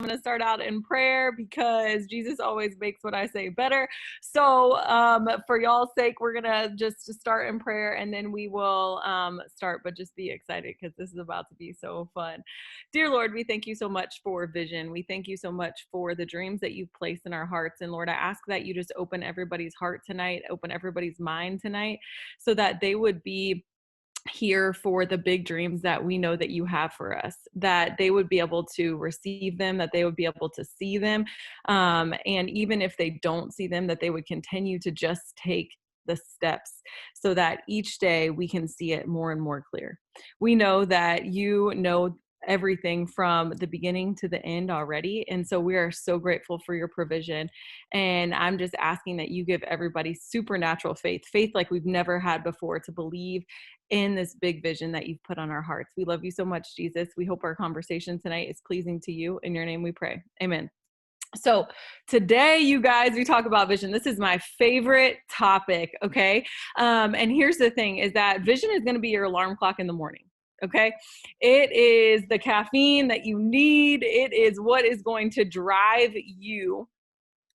I'm going to start out in prayer because Jesus always makes what I say better. So for y'all's sake, we're going to just start in prayer and then we will start, but just be excited because this is about to be so fun. Dear Lord, we thank you so much for vision. We thank you so much for the dreams that you've placed in our hearts. And Lord, I ask that you just open everybody's heart tonight, open everybody's mind tonight so that they would be here for the big dreams that we know that you have for us, that they would be able to receive them, that they would be able to see them. And even if they don't see them, that they would continue to just take the steps so that each day we can see it more and more clear. We know that you know everything from the beginning to the end already. And so we are so grateful for your provision. And I'm just asking that you give everybody supernatural faith like we've never had before, to believe in this big vision that you've put on our hearts. We love you so much, Jesus. We hope our conversation tonight is pleasing to you. In your name we pray. Amen. So today, you guys, we talk about vision. This is my favorite topic, okay? And here's the thing, is that vision is going to be your alarm clock in the morning, okay? It is the caffeine that you need. It is what is going to drive you,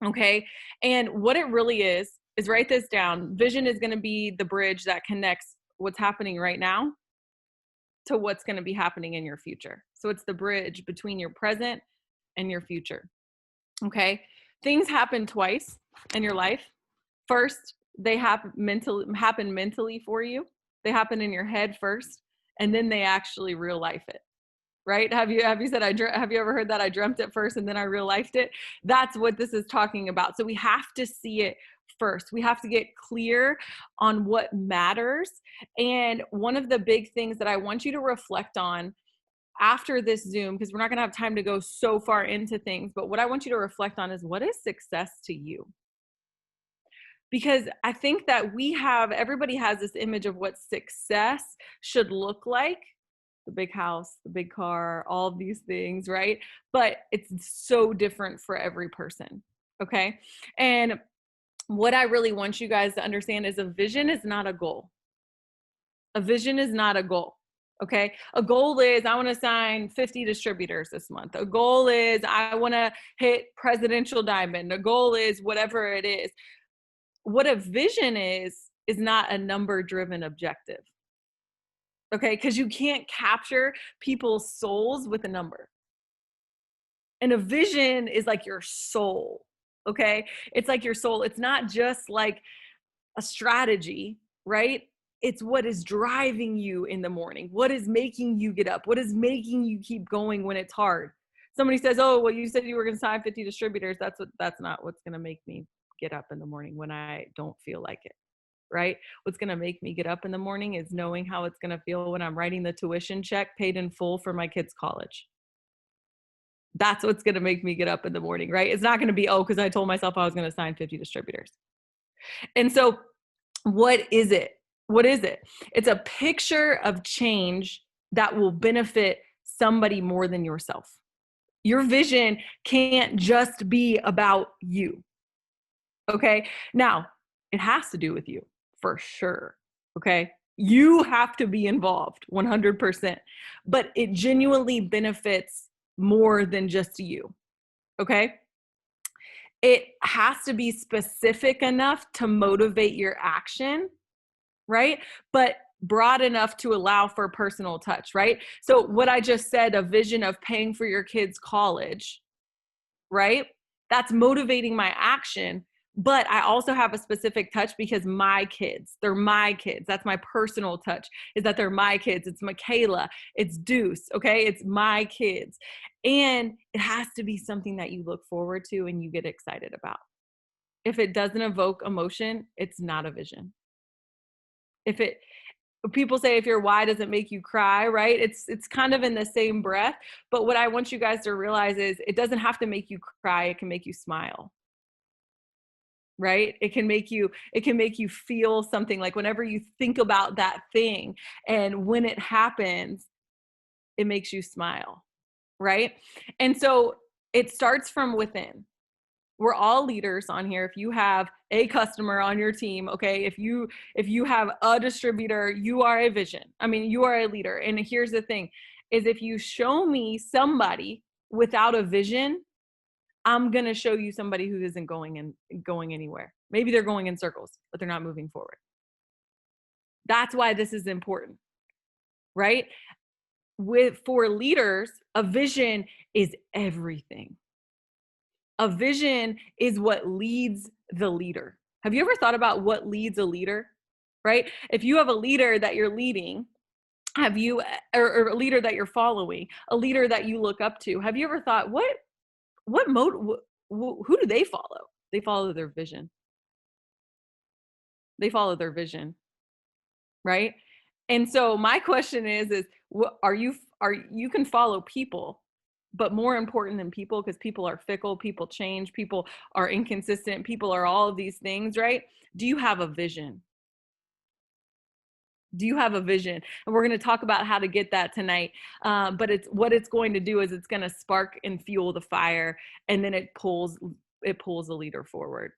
okay? And what it really is write this down. Vision is going to be the bridge that connects what's happening right now to what's going to be happening in your future. So it's the bridge between your present and your future. Okay. Things happen twice in your life. First, they happen mentally for you. They happen in your head first, and then they actually real life it. Right? Have you said have you ever heard that I dreamt it first and then I real lifed it? That's what this is talking about. So we have to see it first. We have to get clear on what matters. And one of the big things that I want you to reflect on after this Zoom, because we're not going to have time to go so far into things, but what I want you to reflect on is, what is success to you? Because I think that everybody has this image of what success should look like. The big house, the big car, all of these things, right? But it's so different for every person, okay? And what I really want you guys to understand is a vision is not a goal. A vision is not a goal. Okay. A goal is, I want to sign 50 distributors this month. A goal is, I want to hit presidential diamond. A goal is whatever it is. What a vision is not a number driven objective. Okay. Because you can't capture people's souls with a number. And a vision is like your soul. Okay. It's like your soul. It's not just like a strategy, right? It's what is driving you in the morning. What is making you get up? What is making you keep going when it's hard? Somebody says, oh, well, you said you were going to sign 50 distributors. That's not what's going to make me get up in the morning when I don't feel like it, right? What's going to make me get up in the morning is knowing how it's going to feel when I'm writing the tuition check paid in full for my kids' college. That's what's going to make me get up in the morning, right? It's not going to be, oh, because I told myself I was going to sign 50 distributors. And so what is it? What is it? It's a picture of change that will benefit somebody more than yourself. Your vision can't just be about you. Okay. Now, it has to do with you for sure. Okay. You have to be involved 100%, but it genuinely benefits more than just you. Okay. It has to be specific enough to motivate your action, right? But broad enough to allow for personal touch, right? So what I just said, a vision of paying for your kids' college, right? That's motivating my action. But I also have a specific touch because they're my kids. That's my personal touch, is that they're my kids. It's Michaela, it's Deuce, okay? It's my kids. And it has to be something that you look forward to and you get excited about. If it doesn't evoke emotion, it's not a vision. People say if your why doesn't make you cry, right? It's kind of in the same breath. But what I want you guys to realize is it doesn't have to make you cry. It can make you smile. Right? It can make you feel something, like whenever you think about that thing and when it happens, it makes you smile. Right? And so it starts from within. We're all leaders on here. If you have a customer on your team, okay, if you have a distributor, you are a vision. I mean, you are a leader. And here's the thing, is if you show me somebody, without a vision, I'm going to show you somebody who isn't going anywhere. Maybe they're going in circles, but they're not moving forward. That's why this is important, right? For leaders, a vision is everything. A vision is what leads the leader. Have you ever thought about what leads a leader, right? If you have a leader that you're leading, or a leader that you're following, a leader that you look up to, have you ever thought, who do they follow? They follow their vision. They follow their vision, right? And so my question is you can follow people, but more important than people, because people are fickle, people change, people are inconsistent, people are all of these things, right? Do you have a vision? Do you have a vision? And we're going to talk about how to get that tonight. But what it's going to do is it's going to spark and fuel the fire, and then it pulls the leader forward.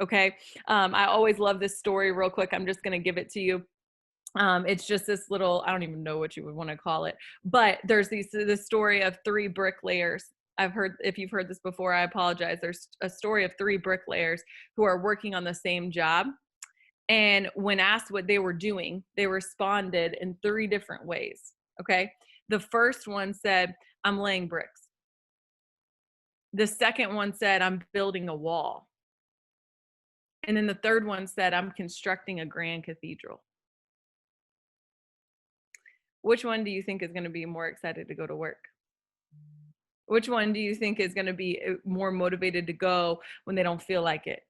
Okay. I always love this story. Real quick, I'm just going to give it to you. It's just this little, I don't even know what you would want to call it, but there's this story of 3 bricklayers. If you've heard this before, I apologize. There's a story of 3 bricklayers who are working on the same job. And when asked what they were doing, they responded in 3 different ways. Okay. The first one said, I'm laying bricks. The second one said, I'm building a wall. And then the third one said, I'm constructing a grand cathedral. Which one do you think is going to be more excited to go to work? Which one do you think is going to be more motivated to go when they don't feel like it?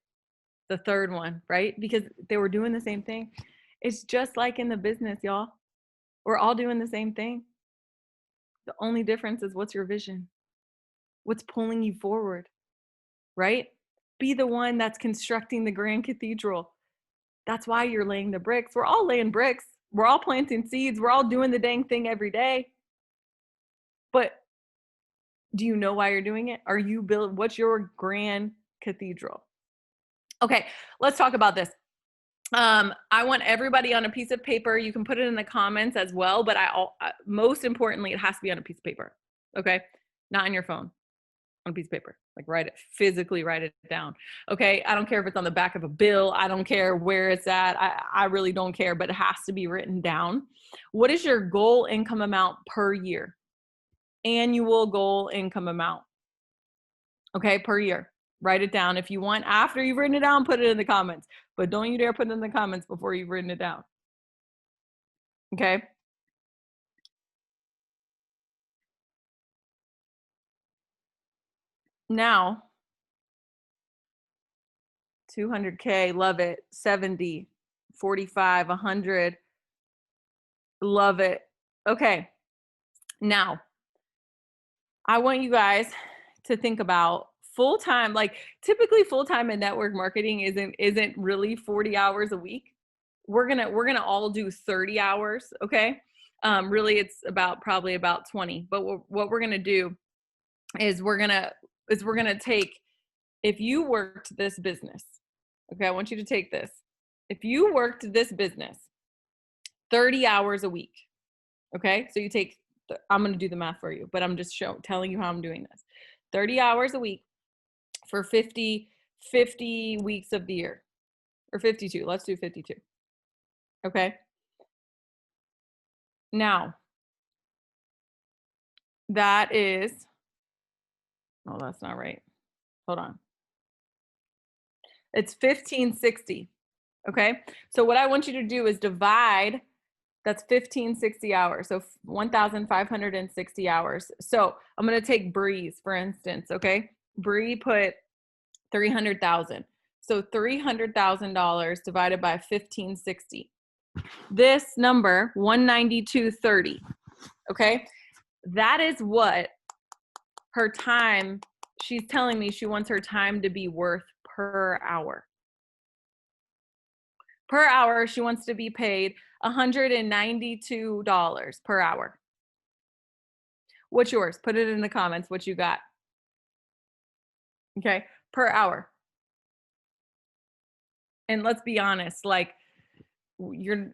The third one, right? Because they were doing the same thing. It's just like in the business, y'all. We're all doing the same thing. The only difference is, what's your vision? What's pulling you forward, right? Be the one that's constructing the grand cathedral. That's why you're laying the bricks. We're all laying bricks. We're all planting seeds. We're all doing the dang thing every day. But do you know why you're doing it? What's your grand cathedral? Okay, let's talk about this. I want everybody on a piece of paper. You can put it in the comments as well, but most importantly, it has to be on a piece of paper. Okay, not on your phone, on a piece of paper. Like physically write it down. Okay, I don't care if it's on the back of a bill. I don't care where it's at. I really don't care, but it has to be written down. What is your goal income amount per year? Annual goal income amount. Okay, per year. Write it down. If you want, after you've written it down, put it in the comments. But don't you dare put it in the comments before you've written it down. Okay? Now, 200K, love it. 70, 45, 100, love it. Okay. Now, I want you guys to think about full-time. Like, typically full-time in network marketing isn't really 40 hours a week. We're gonna all do 30 hours. Okay. Really, it's probably about 20. But what we're gonna do is we're gonna take, if you worked this business, okay, I want you to take this. If you worked this business 30 hours a week, okay, so you take, I'm going to do the math for you, but I'm just telling you how I'm doing this. 30 hours a week for 50 weeks of the year, or 52. Let's do 52. Okay. Now, that is, oh, that's not right. Hold on. It's 1560. Okay. So what I want you to do is divide, that's 1560 hours. So 1,560 hours. So I'm going to take Bree's, for instance. Okay. Bree put 300,000. So $300,000 divided by 1560. This number, 192.30. Okay. That is what her time, she's telling me she wants her time to be worth per hour. Per hour, she wants to be paid $192 per hour. What's yours? Put it in the comments what you got. Okay, per hour. And let's be honest, like, you're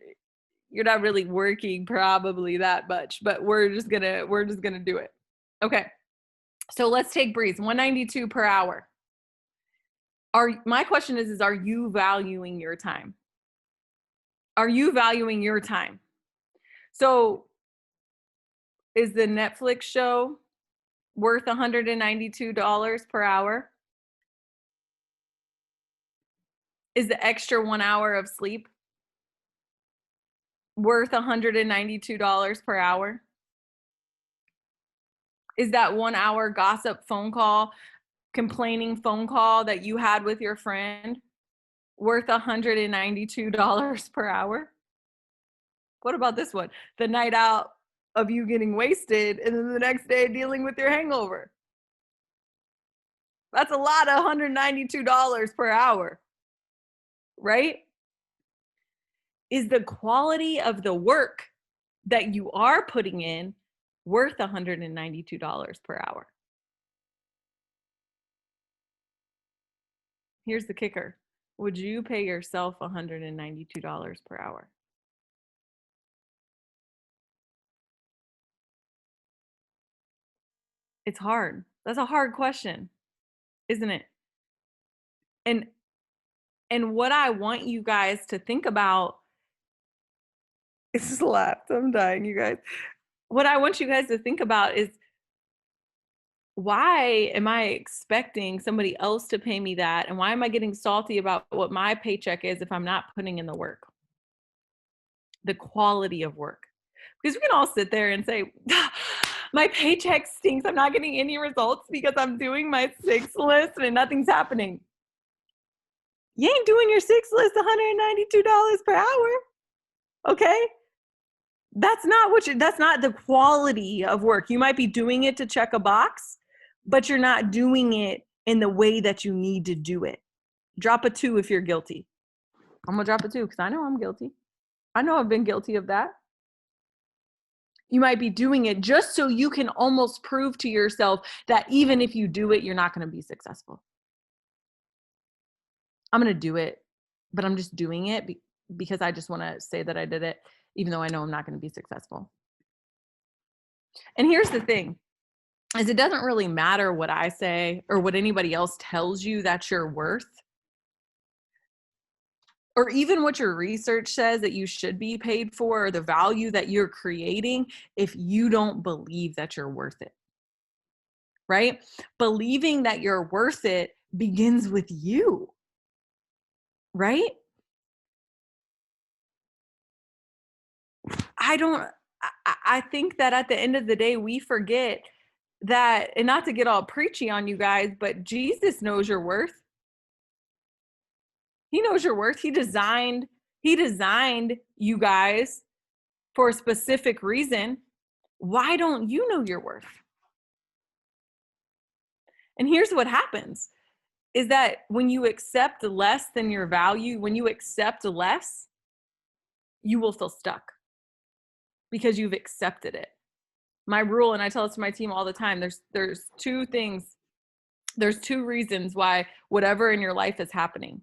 not really working probably that much, but we're just gonna do it. Okay. So let's take Breeze, 192 per hour. My question is are you valuing your time? Are you valuing your time? So is the Netflix show worth $192 per hour? Is the extra 1 hour of sleep worth $192 per hour? Is that 1 hour gossip phone call, complaining phone call that you had with your friend worth $192 per hour? What about this one? The night out of you getting wasted and then the next day dealing with your hangover. That's a lot of $192 per hour, right? Is the quality of the work that you are putting in worth $192 per hour? Here's the kicker. Would you pay yourself $192 per hour? It's hard. That's a hard question, isn't it? And what I want you guys to think about is slapped. I'm dying, you guys. What I want you guys to think about is why am I expecting somebody else to pay me that? And why am I getting salty about what my paycheck is if I'm not putting in the work? The quality of work. Because we can all sit there and say, my paycheck stinks. I'm not getting any results because I'm doing my 6 list and nothing's happening. You ain't doing your 6 list $192 per hour. Okay? That's not the quality of work. You might be doing it to check a box, but you're not doing it in the way that you need to do it. Drop a 2 if you're guilty. I'm gonna drop a 2 because I know I'm guilty. I know I've been guilty of that. You might be doing it just so you can almost prove to yourself that even if you do it, you're not going to be successful. I'm going to do it, but I'm just doing it because I just want to say that I did it, even though I know I'm not going to be successful. And here's the thing, is it doesn't really matter what I say or what anybody else tells you that you're worth, or even what your research says that you should be paid for, or the value that you're creating, if you don't believe that you're worth it. Right? Believing that you're worth it begins with you. Right? I think that at the end of the day, we forget that, and not to get all preachy on you guys, but Jesus knows your worth. He knows your worth. He designed you guys for a specific reason. Why don't you know your worth? And here's what happens is that when you accept less than your value, when you accept less, you will feel stuck because you've accepted it. My rule, and I tell this to my team all the time, there's 2 things, there's 2 reasons why whatever in your life is happening.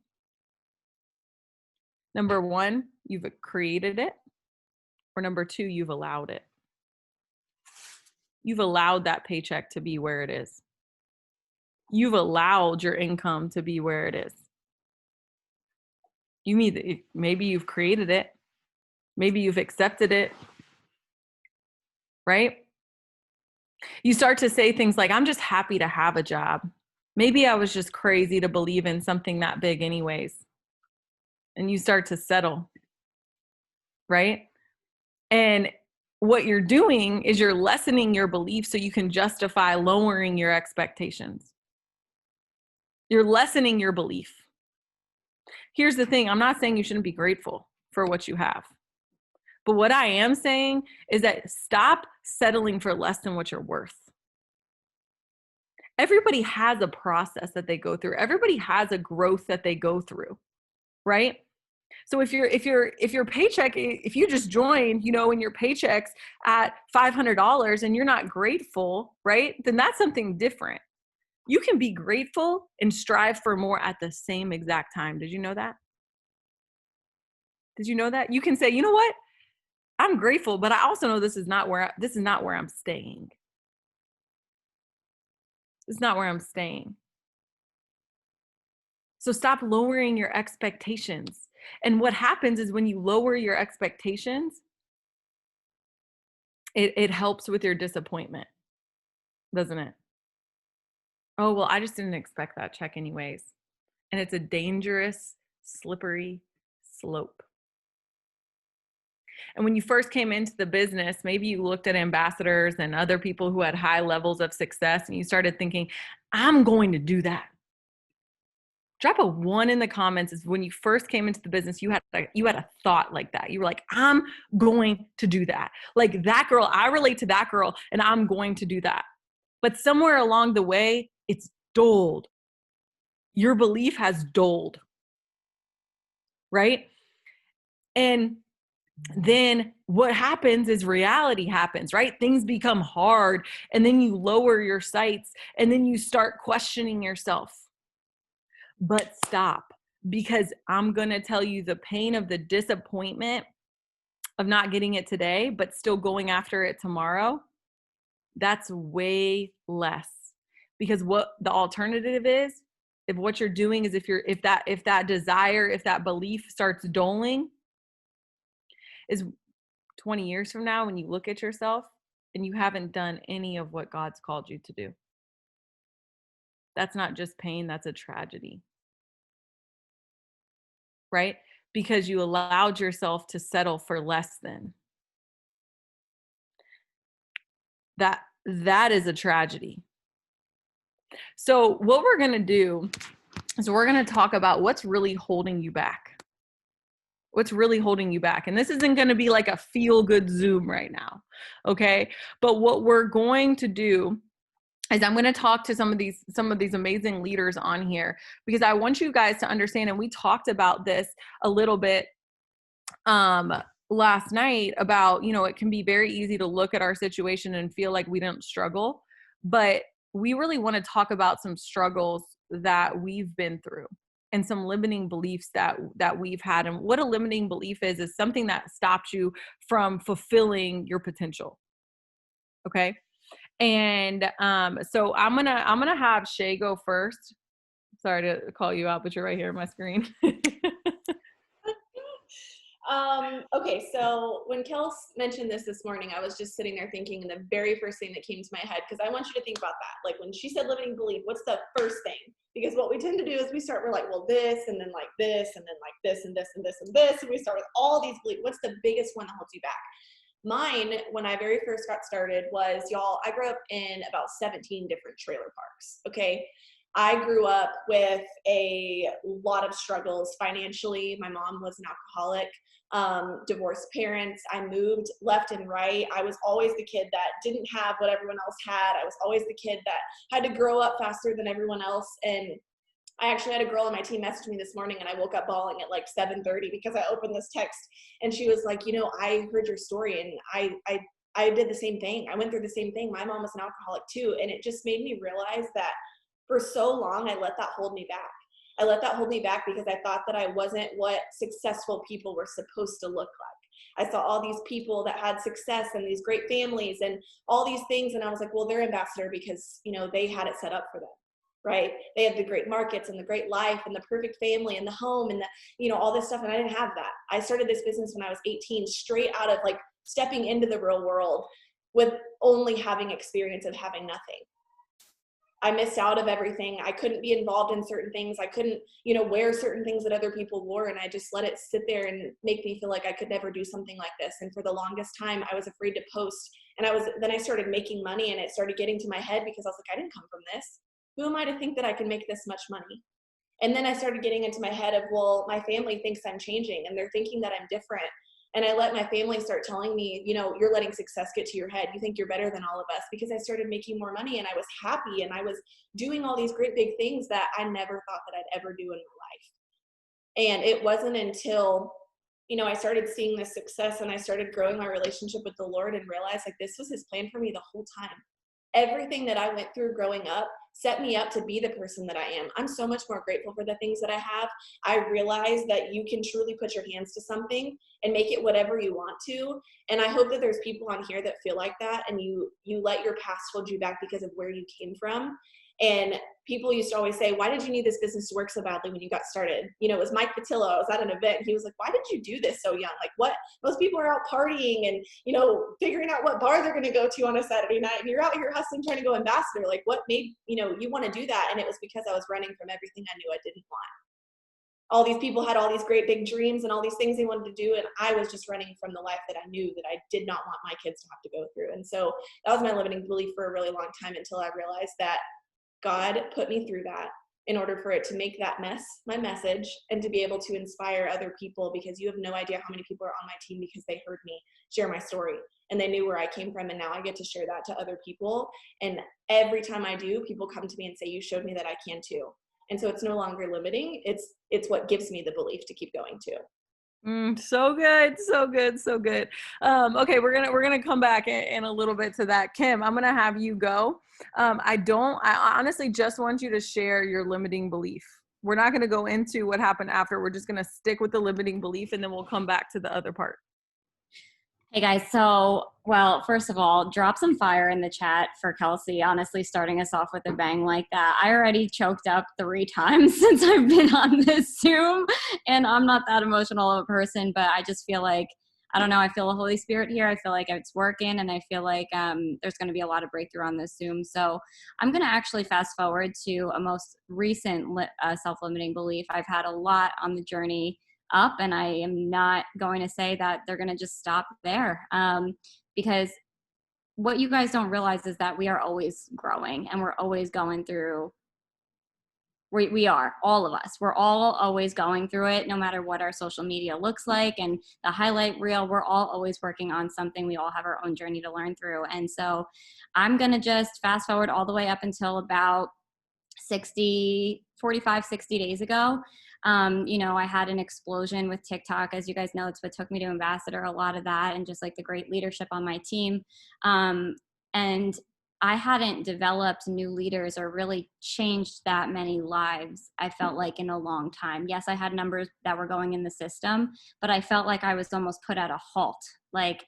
Number 1, you've created it, or number 2, you've allowed it. You've allowed that paycheck to be where it is. You've allowed your income to be where it is. Maybe you've created it. Maybe you've accepted it. Right? You start to say things like, I'm just happy to have a job. Maybe I was just crazy to believe in something that big anyways. And you start to settle. Right? And what you're doing is you're lessening your belief so you can justify lowering your expectations. You're lessening your belief. Here's the thing. I'm not saying you shouldn't be grateful for what you have. But what I am saying is that stop settling for less than what you're worth. Everybody has a process that they go through. Everybody has a growth that they go through, right? So if your paycheck, if you just joined, and your paycheck's at $500 and you're not grateful, right? Then that's something different. You can be grateful and strive for more at the same exact time. Did you know that? Did you know that? You can say, you know what? I'm grateful, but I also know this is not where I'm staying. It's not where I'm staying. So stop lowering your expectations. And what happens is when you lower your expectations, it helps with your disappointment, doesn't it? Oh, well, I just didn't expect that check anyways. And it's a dangerous, slippery slope. And when you first came into the business, maybe you looked at ambassadors and other people who had high levels of success and you started thinking, I'm going to do that. Drop a 1 in the comments is when you first came into the business, you had a thought like that. You were like, I'm going to do that. Like that girl, I relate to that girl and I'm going to do that. But somewhere along the way, it's dulled. Your belief has dulled, right? And then what happens is reality happens, right? Things become hard and then you lower your sights and then you start questioning yourself. But stop, because I'm going to tell you the pain of the disappointment of not getting it today, but still going after it tomorrow. That's way less, because what the alternative is, if what you're doing is if that desire, if that belief starts doling, is 20 years from now when you look at yourself and you haven't done any of what God's called you to do. That's not just pain, that's a tragedy. Right? Because you allowed yourself to settle for less than. That is a tragedy. So what we're going to do is we're going to talk about what's really holding you back. What's really holding you back? And this isn't going to be like a feel good Zoom right now. Okay? But what we're going to do is I'm going to talk to some of these amazing leaders on here, because I want you guys to understand, and we talked about this a little bit last night about, it can be very easy to look at our situation and feel like we don't struggle, but we really want to talk about some struggles that we've been through and some limiting beliefs that we've had. And what a limiting belief is something that stopped you from fulfilling your potential. Okay. And so I'm gonna have Shay go first. Sorry to call you out, but you're right here on my screen. Okay, so when Kels mentioned this morning, I was just sitting there thinking, and the very first thing that came to my head, because I want you to think about that. Like when she said limiting belief, what's the first thing? Because what we tend to do is we're like, well, this, and then like this, and then like this, and this, and this, and this, and we start with all these beliefs. What's the biggest one that holds you back? Mine, when I very first got started, was, y'all, I grew up in about 17 different trailer parks, okay? I grew up with a lot of struggles financially. My mom was an alcoholic, divorced parents. I moved left and right. I was always the kid that didn't have what everyone else had. I was always the kid that had to grow up faster than everyone else. And I actually had a girl on my team message me this morning, and I woke up bawling at like 7:30 because I opened this text, and she was like, I heard your story, and I did the same thing. I went through the same thing. My mom was an alcoholic too. And it just made me realize that for so long, I let that hold me back. I let that hold me back because I thought that I wasn't what successful people were supposed to look like. I saw all these people that had success and these great families and all these things. And I was like, well, they're ambassador because, they had it set up for them, right? They had the great markets and the great life and the perfect family and the home and all this stuff. And I didn't have that. I started this business when I was 18, straight out of like stepping into the real world with only having experience of having nothing. I missed out of everything. I couldn't be involved in certain things. I couldn't, wear certain things that other people wore. And I just let it sit there and make me feel like I could never do something like this. And for the longest time, I was afraid to post. And then I started making money, and it started getting to my head because I was like, I didn't come from this. Who am I to think that I can make this much money? And then I started getting into my head of, well, my family thinks I'm changing and they're thinking that I'm different. And I let my family start telling me, you're letting success get to your head. You think you're better than all of us, because I started making more money and I was happy and I was doing all these great big things that I never thought that I'd ever do in my life. And it wasn't until, I started seeing this success and I started growing my relationship with the Lord and realized like this was his plan for me the whole time. Everything that I went through growing up set me up to be the person that I am. I'm so much more grateful for the things that I have. I realize that you can truly put your hands to something and make it whatever you want to. And I hope that there's people on here that feel like that, and you let your past hold you back because of where you came from. And people used to always say, why did you need this business to work so badly when you got started? You know, it was Mike Patillo. I was at an event. And he was like, why did you do this so young? Like, what? Most people are out partying and, you know, figuring out what bar they're going to go to on a Saturday night. And you're out here hustling, trying to go ambassador. Like, what made, you know, you want to do that? And it was because I was running from everything I knew I didn't want. All these people had all these great big dreams and all these things they wanted to do. And I was just running from the life that I knew that I did not want my kids to have to go through. And so that was my limiting belief for a really long time, until I realized that God put me through that in order for it to make that mess my message and to be able to inspire other people, because you have no idea how many people are on my team because they heard me share my story and they knew where I came from. And now I get to share that to other people. And every time I do, people come to me and say, you showed me that I can too. And so it's no longer limiting. It's what gives me the belief to keep going too. So good, so good, so good. Okay, we're gonna come back in a little bit to that. Kim, I'm gonna have you go. I honestly just want you to share your limiting belief. We're not gonna go into what happened after. We're just gonna stick with the limiting belief, and then we'll come back to the other part. Hey guys, so, well, first of all, drop some fire in the chat for Kelsey, honestly, starting us off with a bang like that. I already choked up 3 times since I've been on this Zoom, and I'm not that emotional of a person, but I just feel like, I don't know, I feel the Holy Spirit here. I feel like it's working, and I feel like there's going to be a lot of breakthrough on this Zoom. So I'm going to actually fast forward to a most recent self-limiting belief. I've had a lot on the journey up, and I am not going to say that they're going to just stop there, because what you guys don't realize is that we are always growing, and we're always going through, we are, all of us, we're all always going through it, no matter what our social media looks like and the highlight reel. We're all always working on something. We all have our own journey to learn through. And so I'm going to just fast forward all the way up until about 45, 60 days ago. You know, I had an explosion with TikTok. As you guys know, it's what took me to ambassador, a lot of that, and just like the great leadership on my team. And I hadn't developed new leaders or really changed that many lives, I felt like, in a long time. Yes, I had numbers that were going in the system, but I felt like I was almost put at a halt. Like,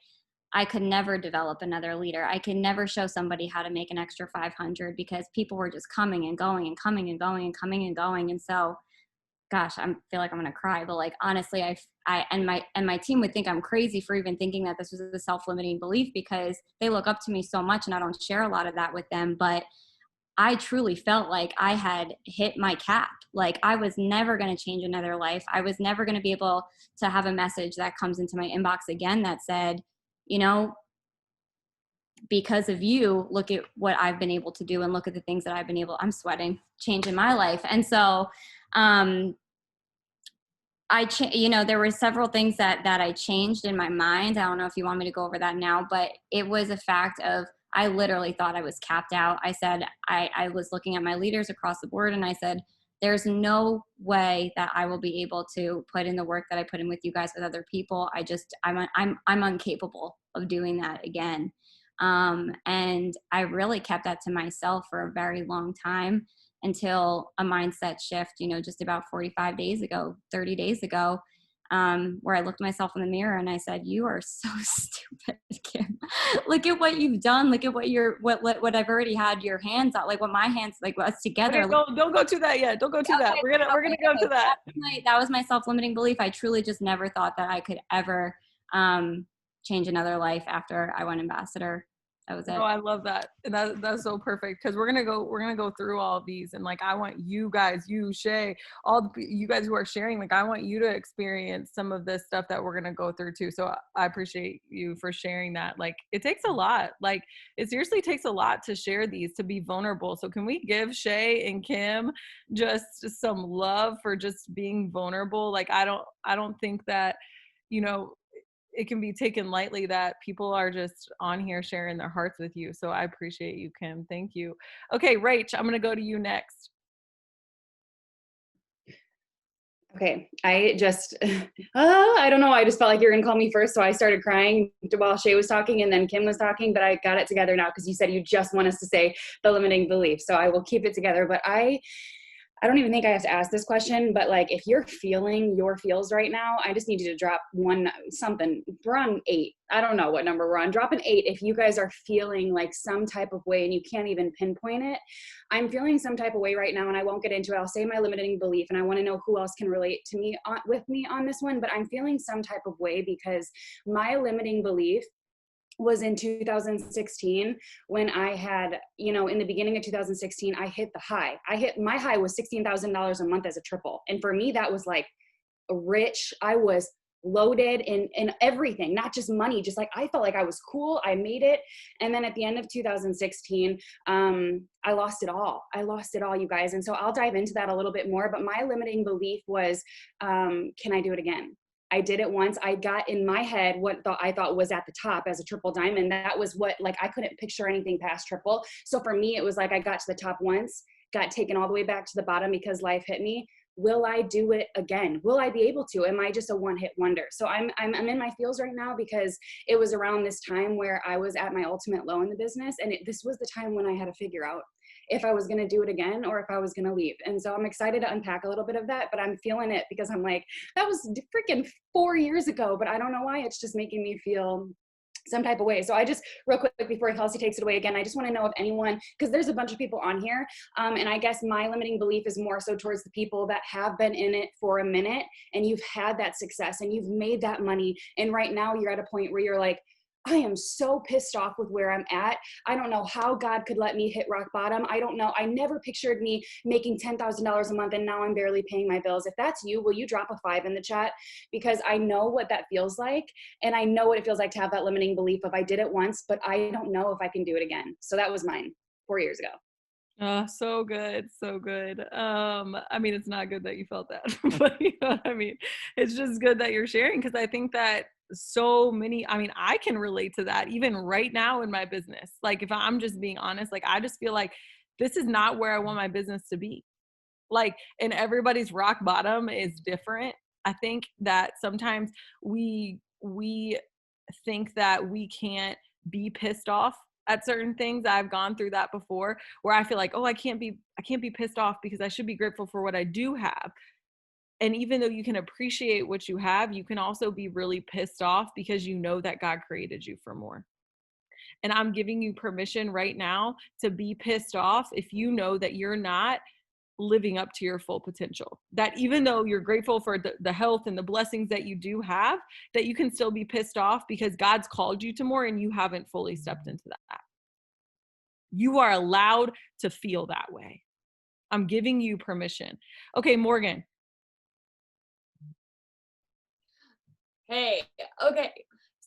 I could never develop another leader. I could never show somebody how to make an extra 500 because people were just coming and going and coming and going and coming and going. And so, gosh, I feel like I'm going to cry, but like, honestly, and my team would think I'm crazy for even thinking that this was a self-limiting belief, because they look up to me so much and I don't share a lot of that with them. But I truly felt like I had hit my cap. Like, I was never going to change another life. I was never going to be able to have a message that comes into my inbox again that said, you know, because of you, look at what I've been able to do, and look at the things that I've been able, I'm sweating, change in my life. And so, you know, there were several things that I changed in my mind. I don't know if you want me to go over that now, but it was a fact of, I literally thought I was capped out. I said, I was looking at my leaders across the board, and I said, there's no way that I will be able to put in the work that I put in with you guys with other people. I'm incapable of doing that again. And I really kept that to myself for a very long time, until a mindset shift, you know, just about 45 days ago, 30 days ago, where I looked myself in the mirror and I said, you are so stupid, Kim. Look at what you've done. Look at what I've already had your hands on, like what my hands, like us together. Okay, don't go to that yet. Don't go to that. We're gonna go to that. That was my self-limiting belief. I truly just never thought that I could ever change another life after I went ambassador. That was it. Oh, I love that. And that's so perfect, because we're gonna go through all of these, and like, I want you guys, you, Shay, you guys who are sharing, like, I want you to experience some of this stuff that we're gonna go through too. So I appreciate you for sharing that. Like, it takes a lot. Like, it seriously takes a lot to share these, to be vulnerable. So can we give Shay and Kim just some love for just being vulnerable? Like, I don't think that, you know, it can be taken lightly that people are just on here sharing their hearts with you. So I appreciate you, Kim. Thank you. Okay, Rach, I'm going to go to you next. Okay, I just, I don't know. I just felt like you were going to call me first. So I started crying while Shay was talking, and then Kim was talking, but I got it together now because you said you just want us to say the limiting belief. So I will keep it together. But I don't even think I have to ask this question, but like, if you're feeling your feels right now, I just need you to drop something. We're on 8. I don't know what number we're on. Drop an 8 if you guys are feeling like some type of way and you can't even pinpoint it. I'm feeling some type of way right now, and I won't get into it. I'll say my limiting belief, and I want to know who else can relate to me with me on this one. But I'm feeling some type of way because my limiting belief was in 2016 when I had, in the beginning of 2016, I hit the high. My high was $16,000 a month as a triple. And for me, that was like rich. I was loaded in everything, not just money, just like I felt like I was cool. I made it. And then at the end of 2016, I lost it all. You guys. And so I'll dive into that a little bit more. But my limiting belief was, can I do it again? I did it once. I got in my head what I thought was at the top as a triple diamond. That was what, like, I couldn't picture anything past triple. So for me, it was like I got to the top once, got taken all the way back to the bottom because life hit me. Will I do it again? Will I be able to? Am I just a one-hit wonder? So I'm in my feels right now because it was around this time where I was at my ultimate low in the business. And this was the time when I had to figure out if I was going to do it again or if I was going to leave. And so I'm excited to unpack a little bit of that, but I'm feeling it because I'm like, that was freaking 4 years ago, but I don't know why. It's just making me feel some type of way. So I just, real quick, before Kelsey takes it away again, I just want to know if anyone, because there's a bunch of people on here, and I guess my limiting belief is more so towards the people that have been in it for a minute and you've had that success and you've made that money. And right now you're at a point where you're like, I am so pissed off with where I'm at. I don't know how God could let me hit rock bottom. I don't know. I never pictured me making $10,000 a month and now I'm barely paying my bills. If that's you, will you drop a 5 in the chat? Because I know what that feels like. And I know what it feels like to have that limiting belief of I did it once, but I don't know if I can do it again. So that was mine 4 years ago. So good. So good. I mean, it's not good that you felt that, but you know what I mean? It's just good that you're sharing because I think that so many, I mean, I can relate to that even right now in my business. Like if I'm just being honest, like I just feel like this is not where I want my business to be. Like, and everybody's rock bottom is different. I think that sometimes we think that we can't be pissed off at certain things. I've gone through that before where I feel like, oh, I can't be pissed off because I should be grateful for what I do have. And even though you can appreciate what you have, you can also be really pissed off because you know that God created you for more. And I'm giving you permission right now to be pissed off if you know that you're not living up to your full potential. That even though you're grateful for the health and the blessings that you do have, that you can still be pissed off because God's called you to more and you haven't fully stepped into that. You are allowed to feel that way. I'm giving you permission. Okay, Morgan. Hey, okay.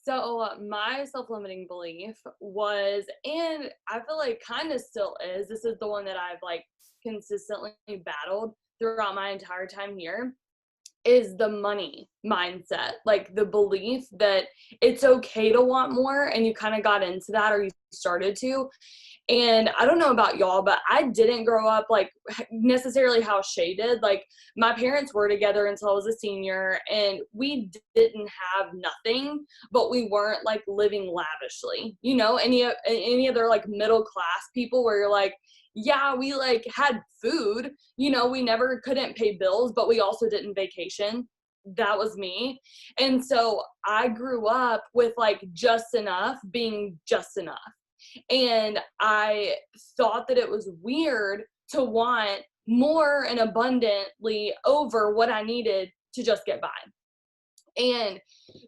So my self-limiting belief was, and I feel like kind of still is, this is the one that I've like consistently battled throughout my entire time here, is the money mindset. Like the belief that it's okay to want more, and you kind of got into that or you started to. And I don't know about y'all, but I didn't grow up like necessarily how Shay did. Like my parents were together until I was a senior and we didn't have nothing, but we weren't like living lavishly, you know, any other like middle class people where you're like, yeah, we like had food, you know, we never couldn't pay bills, but we also didn't vacation. That was me. And so I grew up with like just enough being just enough. And I thought that it was weird to want more and abundantly over what I needed to just get by. And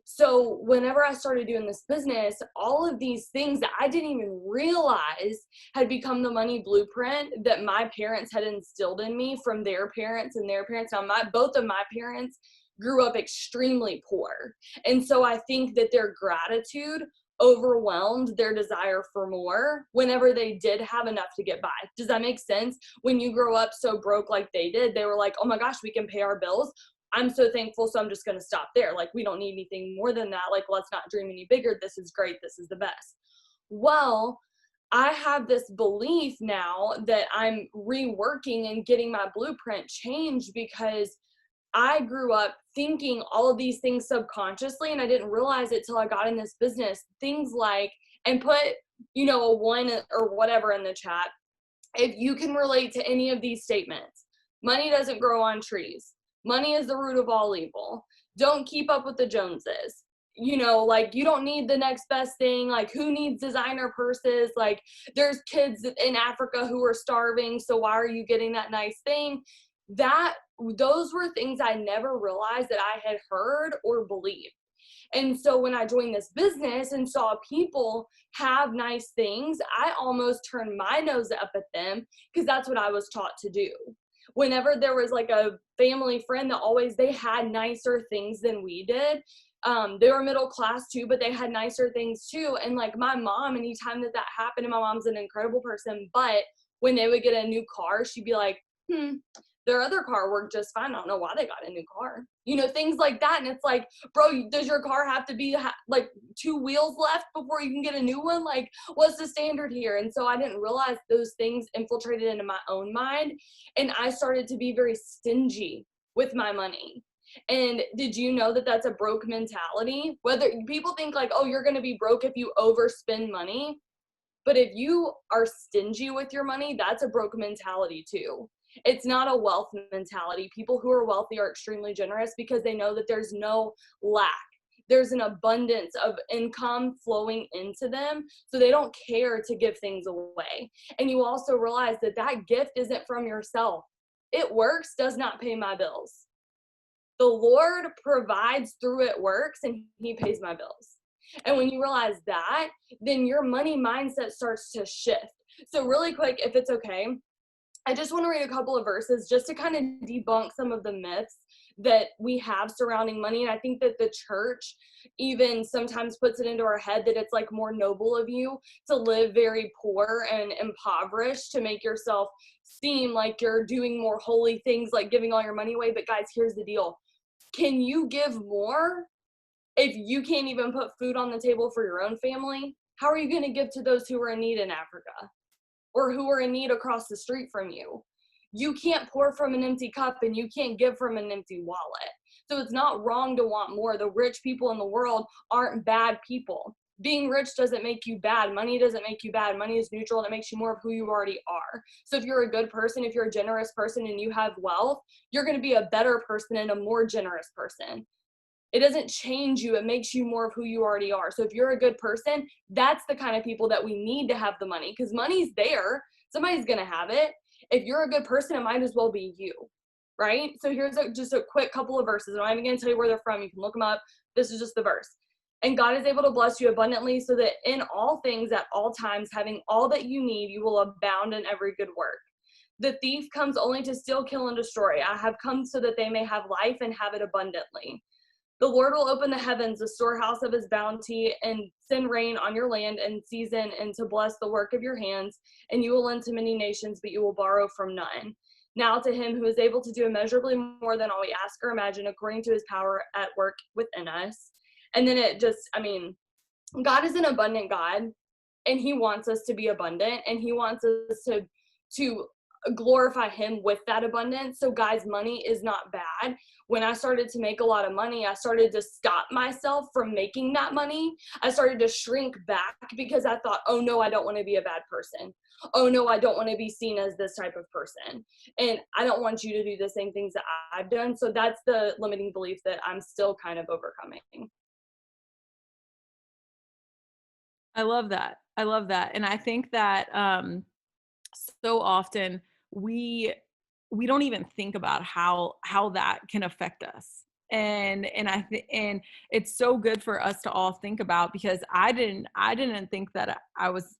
so whenever I started doing this business, all of these things that I didn't even realize had become the money blueprint that my parents had instilled in me from their parents and their parents. Now, both of my parents grew up extremely poor. And so I think that their gratitude overwhelmed their desire for more whenever they did have enough to get by. Does that make sense? When you grow up so broke like they did, they were like, oh my gosh, we can pay our bills. I'm so thankful, so I'm just going to stop there. Like, we don't need anything more than that. Like, let's not dream any bigger. This is great. This is the best. Well, I have this belief now that I'm reworking and getting my blueprint changed because I grew up thinking all of these things subconsciously, and I didn't realize it till I got in this business. Things like, and put, you know, a 1 or whatever in the chat, if you can relate to any of these statements. Money doesn't grow on trees. Money is the root of all evil. Don't keep up with the Joneses. You know, like, you don't need the next best thing. Like, who needs designer purses? Like, there's kids in Africa who are starving, so why are you getting that nice thing? Those were things I never realized that I had heard or believed. And so when I joined this business and saw people have nice things, I almost turned my nose up at them because that's what I was taught to do. Whenever there was like a family friend that they had nicer things than we did. They were middle class too, but they had nicer things too. And like my mom, anytime that happened, and my mom's an incredible person, but when they would get a new car, she'd be like, their other car worked just fine. I don't know why they got a new car. You know, things like that. And it's like, bro, does your car have to be like 2 wheels left before you can get a new one? Like, what's the standard here? And so I didn't realize those things infiltrated into my own mind. And I started to be very stingy with my money. And did you know that that's a broke mentality? Whether people think like, oh, you're going to be broke if you overspend money. But if you are stingy with your money, that's a broke mentality too. It's not a wealth mentality. People who are wealthy are extremely generous because they know that there's no lack. There's an abundance of income flowing into them, so they don't care to give things away. And you also realize that that gift isn't from yourself. It works, does not pay my bills. The Lord provides through it works, and he pays my bills. And when you realize that, then your money mindset starts to shift. So really quick, if it's okay, I just want to read a couple of verses just to kind of debunk some of the myths that we have surrounding money. And I think that the church even sometimes puts it into our head that it's like more noble of you to live very poor and impoverished to make yourself seem like you're doing more holy things, like giving all your money away. But guys, here's the deal. Can you give more if you can't even put food on the table for your own family? How are you going to give to those who are in need in Africa? Or who are in need across the street from you? You can't pour from an empty cup, and you can't give from an empty wallet. So it's not wrong to want more. The rich people in the world aren't bad people. Being rich doesn't make you bad. Money doesn't make you bad. Money is neutral, and it makes you more of who you already are. So if you're a good person, if you're a generous person and you have wealth, you're going to be a better person and a more generous person. It doesn't change you. It makes you more of who you already are. So if you're a good person, that's the kind of people that we need to have the money, because money's there. Somebody's going to have it. If you're a good person, it might as well be you, right? So here's just a quick couple of verses. I'm not even going to tell you where they're from. You can look them up. This is just the verse. And God is able to bless you abundantly so that in all things at all times, having all that you need, you will abound in every good work. The thief comes only to steal, kill, and destroy. I have come so that they may have life and have it abundantly. The Lord will open the heavens, the storehouse of his bounty, and send rain on your land in season, and to bless the work of your hands. And you will lend to many nations, but you will borrow from none. Now to him who is able to do immeasurably more than all we ask or imagine, according to his power at work within us. And then God is an abundant God, and he wants us to be abundant, and he wants us to glorify him with that abundance. So guys, money is not bad. When I started to make a lot of money, I started to stop myself from making that money. I started to shrink back because I thought, oh no, I don't want to be a bad person. Oh no, I don't want to be seen as this type of person. And I don't want you to do the same things that I've done. So that's the limiting belief that I'm still kind of overcoming. I love that. I love that. And I think that so often we don't even think about how that can affect us. And it's so good for us to all think about, because I didn't think that I was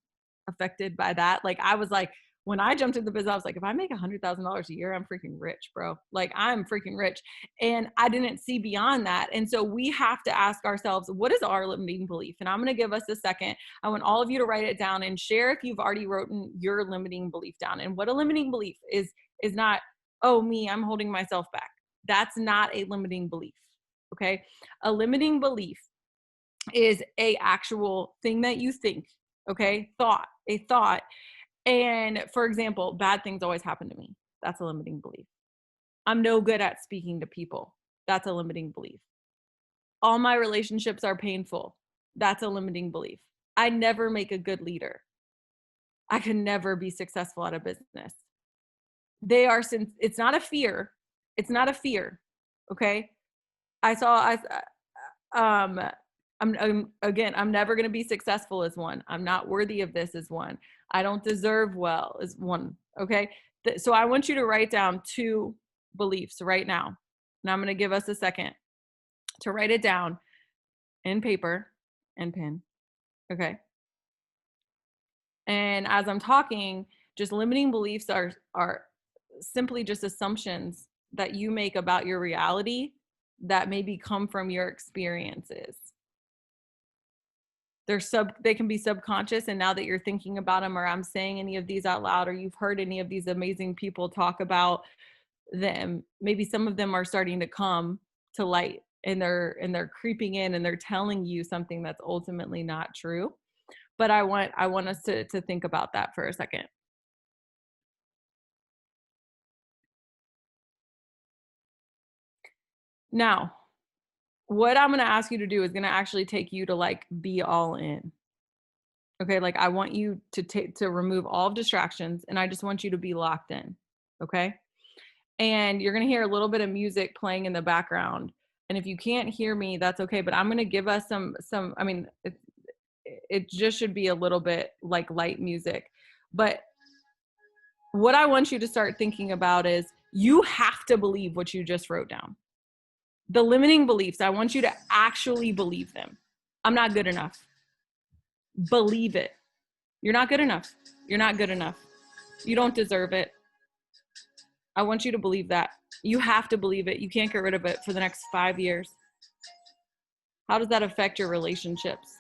affected by that. Like, I was like, when I jumped into the business, I was like, if I make $100,000 a year, I'm freaking rich, bro. Like, I'm freaking rich. And I didn't see beyond that. And so we have to ask ourselves, what is our limiting belief? And I'm going to give us a second. I want all of you to write it down and share if you've already written your limiting belief down. And what a limiting belief is not, oh, me, I'm holding myself back. That's not a limiting belief. Okay. A limiting belief is a actual thing that you think. Okay. A thought. And for example, bad things always happen to me. That's a limiting belief. I'm no good at speaking to people. That's a limiting belief. All my relationships are painful. That's a limiting belief. I never make a good leader. I can never be successful at a business. They are, since it's not a fear. It's not a fear. Okay. I'm never going to be successful as one. I'm not worthy of this as one. I don't deserve well as one. Okay. So I want you to write down 2 beliefs right now. And I'm going to give us a second to write it down in paper and pen. Okay. And as I'm talking, just limiting beliefs are simply just assumptions that you make about your reality that maybe come from your experiences. They can be subconscious, and now that you're thinking about them, or I'm saying any of these out loud, or you've heard any of these amazing people talk about them, maybe some of them are starting to come to light, and they're creeping in, and they're telling you something that's ultimately not true. But I want us to think about that for a second. Now, what I'm going to ask you to do is going to actually take you to like be all in. Okay, like I want you to remove all distractions, and I just want you to be locked in. Okay? And you're going to hear a little bit of music playing in the background. And if you can't hear me, that's okay, but I'm going to give us some I mean, it just should be a little bit like light music. But what I want you to start thinking about is you have to believe what you just wrote down. The limiting beliefs, I want you to actually believe them. I'm not good enough. Believe it. You're not good enough. You're not good enough. You don't deserve it. I want you to believe that. You have to believe it. You can't get rid of it for the next 5 years. How does that affect your relationships?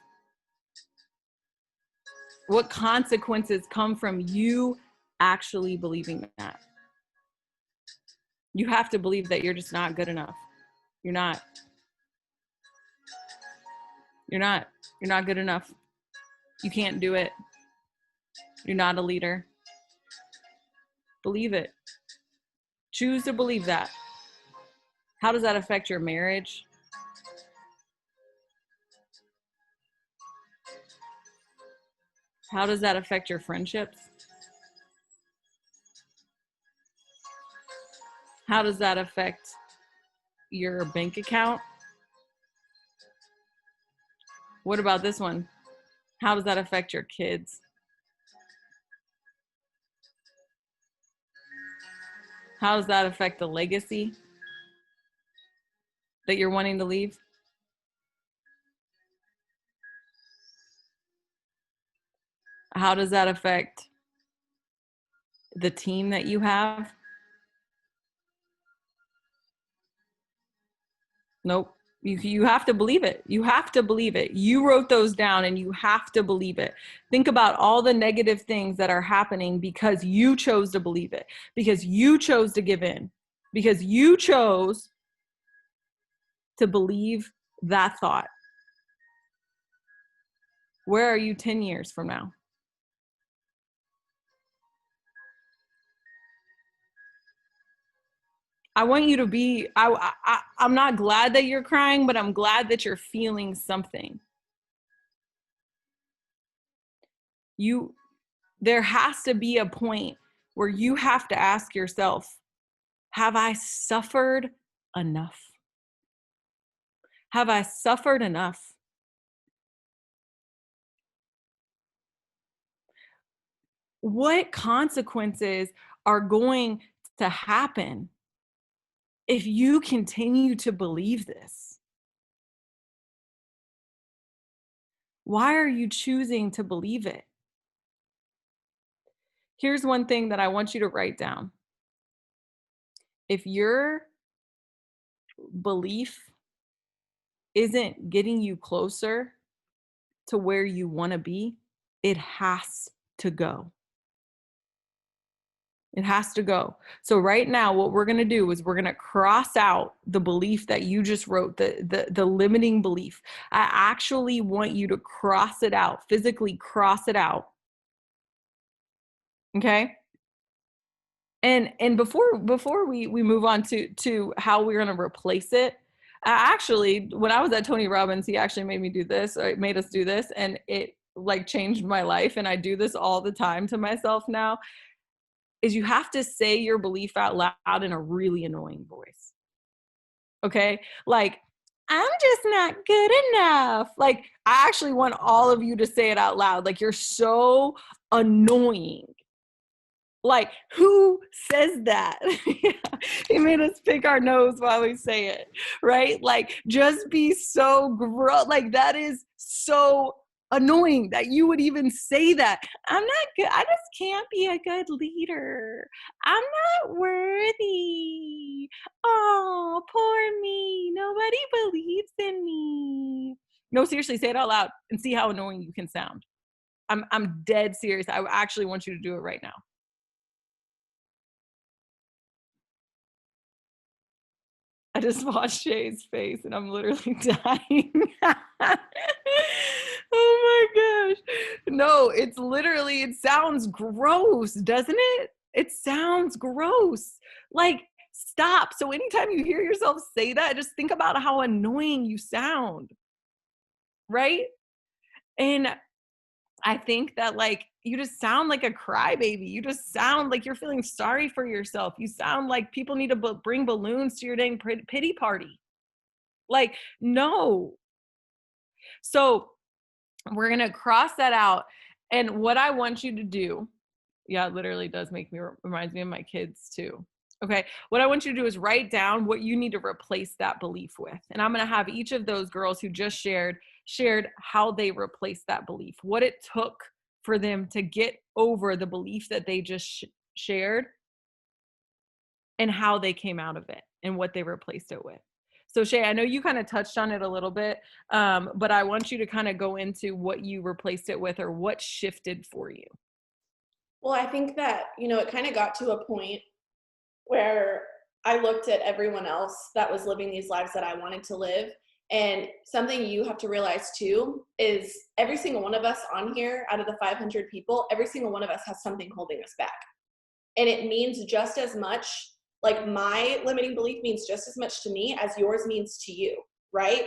What consequences come from you actually believing that? You have to believe that you're just not good enough. You're not. You're not. You're not good enough. You can't do it. You're not a leader. Believe it. Choose to believe that. How does that affect your marriage? How does that affect your friendships? How does that affect your bank account? What about this one? How does that affect your kids? How does that affect the legacy that you're wanting to leave? How does that affect the team that you have? Nope. You have to believe it. You have to believe it. You wrote those down and you have to believe it. Think about all the negative things that are happening because you chose to believe it, because you chose to give in, because you chose to believe that thought. Where are you 10 years from now? I want you to be, I'm not glad that you're crying, but I'm glad that you're feeling something. There has to be a point where you have to ask yourself, have I suffered enough? Have I suffered enough? What consequences are going to happen if you continue to believe this? Why are you choosing to believe it? Here's one thing that I want you to write down. If your belief isn't getting you closer to where you want to be, it has to go. It has to go. So right now, what we're going to do is we're going to cross out the belief that you just wrote, the limiting belief. I actually want you to cross it out, physically cross it out. Okay? And before we move on to how we're going to replace it, actually, when I was at Tony Robbins, he actually made me do this, or made us do this, and it like changed my life. And I do this all the time to myself now. is you have to say your belief out loud in a really annoying voice. Okay? Like, I'm just not good enough. Like, I actually want all of you to say it out loud. Like, you're so annoying. Like, who says that? He made us pick our nose while we say it, right? Like, just be so gross. Like, that is so annoying that you would even say that. I'm not good. I just can't be a good leader. I'm not worthy. Oh, poor me. Nobody believes in me. No, seriously, say it out loud and see how annoying you can sound. I'm dead serious. I actually want you to do it right now. I just watched Shay's face and I'm literally dying. Oh my gosh. No, it's literally, it sounds gross, doesn't it? It sounds gross. Like, stop. So anytime you hear yourself say that, just think about how annoying you sound, right? And I think that, like, you just sound like a crybaby. You just sound like you're feeling sorry for yourself. You sound like people need to bring balloons to your dang pity party. Like, no. So we're going to cross that out. And what I want you to do, yeah, it literally does make me, reminds me of my kids too. Okay. What I want you to do is write down what you need to replace that belief with. And I'm going to have each of those girls who just shared how they replaced that belief, what it took for them to get over the belief that they just shared, and how they came out of it and what they replaced it with. So Shay, I know you kind of touched on it a little bit, but I want you to kind of go into what you replaced it with or what shifted for you. Well, I think that, it kind of got to a point where I looked at everyone else that was living these lives that I wanted to live. And something you have to realize too is every single one of us on here, out of the 500 people, every single one of us has something holding us back. And it means just as much, like my limiting belief means just as much to me as yours means to you, right?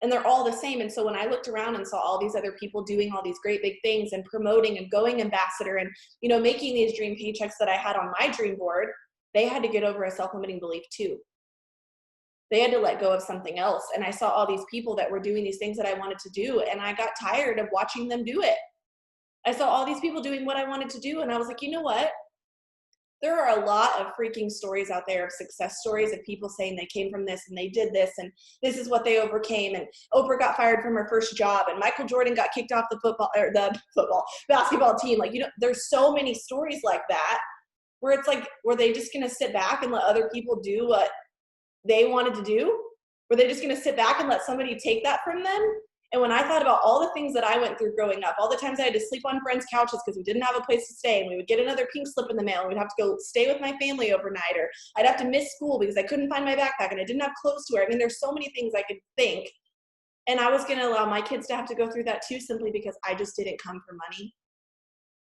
And they're all the same. And so when I looked around and saw all these other people doing all these great big things and promoting and going ambassador and, making these dream paychecks that I had on my dream board, they had to get over a self-limiting belief too. They had to let go of something else. And I saw all these people that were doing these things that I wanted to do, and I got tired of watching them do it. I saw all these people doing what I wanted to do, and I was like, you know what? There are a lot of freaking stories out there of success stories of people saying they came from this and they did this and this is what they overcame, and Oprah got fired from her first job and Michael Jordan got kicked off the basketball team. Like, there's so many stories like that where it's like, were they just going to sit back and let other people do what they wanted to do? Were they just going to sit back and let somebody take that from them? And when I thought about all the things that I went through growing up, all the times I had to sleep on friends' couches because we didn't have a place to stay, and we would get another pink slip in the mail, and we'd have to go stay with my family overnight, or I'd have to miss school because I couldn't find my backpack and I didn't have clothes to wear. I mean, there's so many things I could think. And I was going to allow my kids to have to go through that too, simply because I just didn't come for money.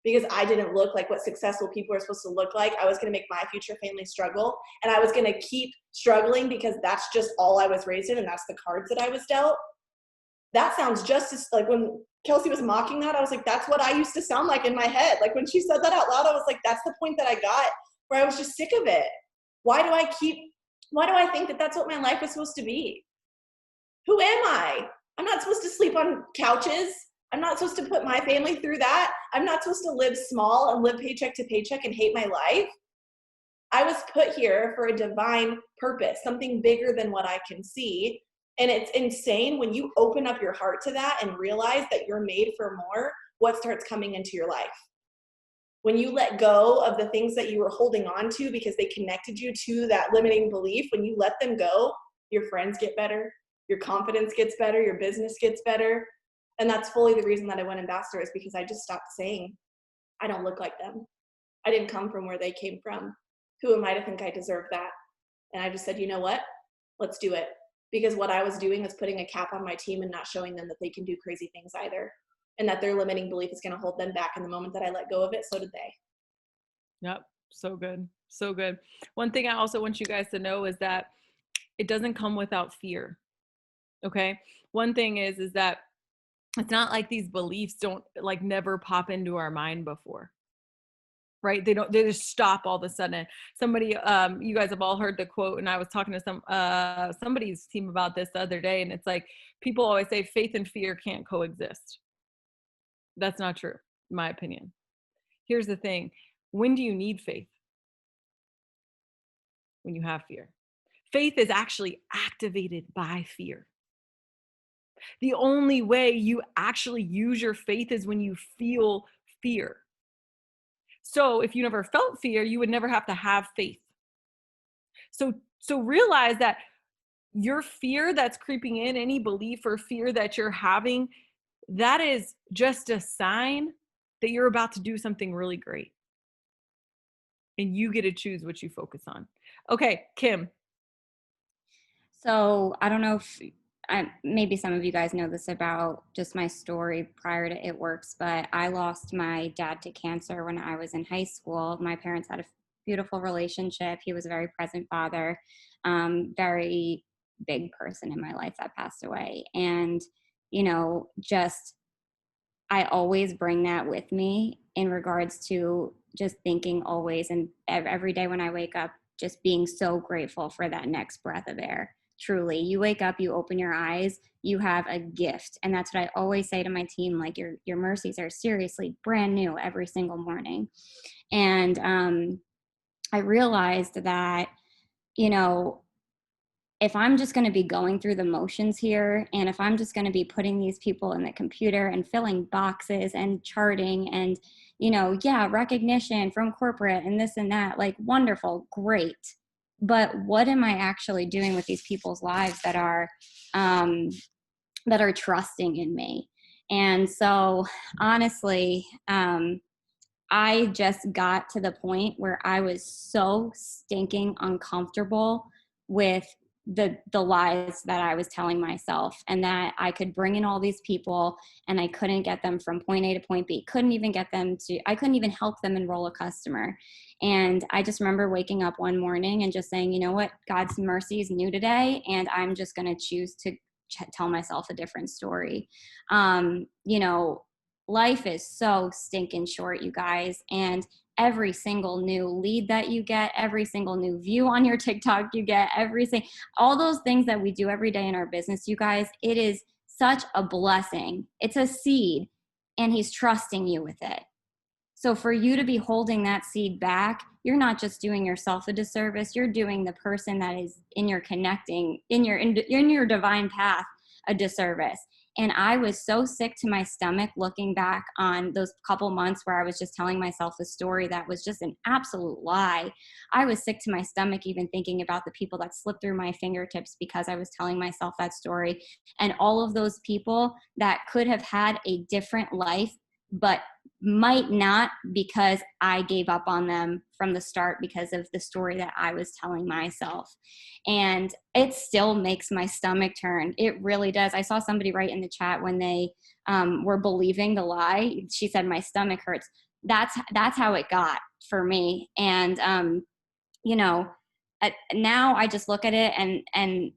Because I didn't look like what successful people are supposed to look like. I was going to make my future family struggle, and I was going to keep struggling because that's just all I was raised in, and that's the cards that I was dealt. That sounds just as, like, when Kelsey was mocking that, I was like, that's what I used to sound like in my head. Like, when she said that out loud, I was like, that's the point that I got where I was just sick of it. Why do I think that that's what my life was supposed to be? Who am I? I'm not supposed to sleep on couches. I'm not supposed to put my family through that. I'm not supposed to live small and live paycheck to paycheck and hate my life. I was put here for a divine purpose, something bigger than what I can see. And it's insane when you open up your heart to that and realize that you're made for more, what starts coming into your life. When you let go of the things that you were holding on to because they connected you to that limiting belief, when you let them go, your friends get better, your confidence gets better, your business gets better. And that's fully the reason that I went ambassador, is because I just stopped saying, I don't look like them. I didn't come from where they came from. Who am I to think I deserve that? And I just said, you know what? Let's do it. Because what I was doing was putting a cap on my team and not showing them that they can do crazy things either. And that their limiting belief is going to hold them back. And the moment that I let go of it, so did they. Yep. So good. So good. One thing I also want you guys to know is that it doesn't come without fear. Okay. One thing is that it's not like these beliefs don't, like, never pop into our mind before. right? They just stop all of a sudden. Somebody, you guys have all heard the quote, and I was talking to somebody's team about this the other day, and it's like, people always say faith and fear can't coexist. That's not true, in my opinion. Here's the thing. When do you need faith? When you have fear. Faith is actually activated by fear. The only way you actually use your faith is when you feel fear. So if you never felt fear, you would never have to have faith. So realize that your fear that's creeping in, any belief or fear that you're having, that is just a sign that you're about to do something really great. And you get to choose what you focus on. Okay, Kim. So I don't know if maybe some of you guys know this about just my story prior to It Works, but I lost my dad to cancer when I was in high school. My parents had a beautiful relationship. He was a very present father, very big person in my life that passed away. And, you know, just, I always bring that with me in regards to just thinking always and every day when I wake up, just being so grateful for that next breath of air. Truly, you wake up, you open your eyes, you have a gift. And that's what I always say to my team, like your mercies are seriously brand new every single morning. And I realized that, you know, if I'm just going to be going through the motions here, and if I'm just going to be putting these people in the computer and filling boxes and charting and, you know, yeah, recognition from corporate and this and that, like wonderful, great. But what am I actually doing with these people's lives that are trusting in me? And so honestly, I just got to the point where I was so stinking uncomfortable with the lies that I was telling myself, and that I could bring in all these people and I couldn't get them from point A to point B. I couldn't even help them enroll a customer. And I just remember waking up one morning and just saying, you know what, God's mercy is new today, and I'm just going to choose to tell myself a different story. You know, life is so stinking short, you guys. And every single new lead that you get, every single new view on your TikTok you get, all those things that we do every day in our business, you guys, it is such a blessing. It's a seed, and he's trusting you with it. So for you to be holding that seed back, you're not just doing yourself a disservice, you're doing the person that is in your divine path a disservice. And I was so sick to my stomach looking back on those couple months where I was just telling myself a story that was just an absolute lie. I was sick to my stomach even thinking about the people that slipped through my fingertips because I was telling myself that story. And all of those people that could have had a different life, but might not, because I gave up on them from the start because of the story that I was telling myself. And it still makes my stomach turn. It really does. I saw somebody write in the chat when they were believing the lie. She said, my stomach hurts. That's how it got for me. And, you know, now I just look at it and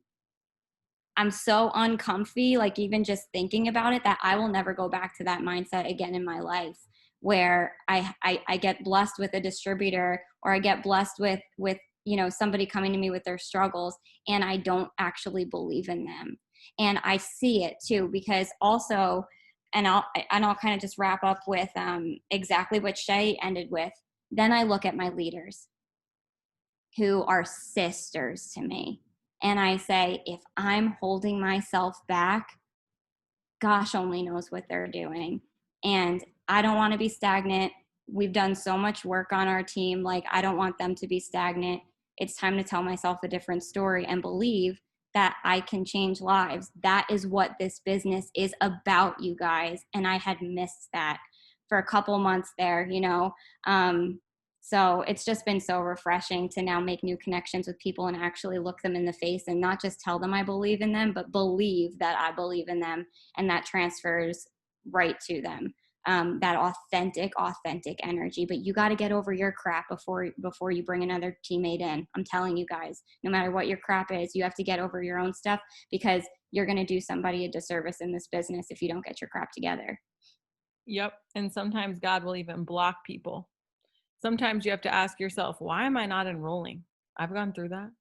I'm so uncomfy, like even just thinking about it, that I will never go back to that mindset again in my life, where I get blessed with a distributor, or I get blessed with, you know, somebody coming to me with their struggles, and I don't actually believe in them. And I see it too, because also, and I'll kind of just wrap up with exactly what Shay ended with. Then I look at my leaders who are sisters to me. And I say, if I'm holding myself back, gosh only knows what they're doing. And I don't want to be stagnant. We've done so much work on our team. Like, I don't want them to be stagnant. It's time to tell myself a different story and believe that I can change lives. That is what this business is about, you guys. And I had missed that for a couple months there, you know. So it's just been so refreshing to now make new connections with people and actually look them in the face and not just tell them I believe in them, but believe that I believe in them, and that transfers right to them. That authentic energy. But you got to get over your crap before you bring another teammate in. I'm telling you guys, no matter what your crap is, you have to get over your own stuff, because you're going to do somebody a disservice in this business if you don't get your crap together. Yep. And sometimes God will even block people. Sometimes you have to ask yourself, why am I not enrolling? I've gone through that.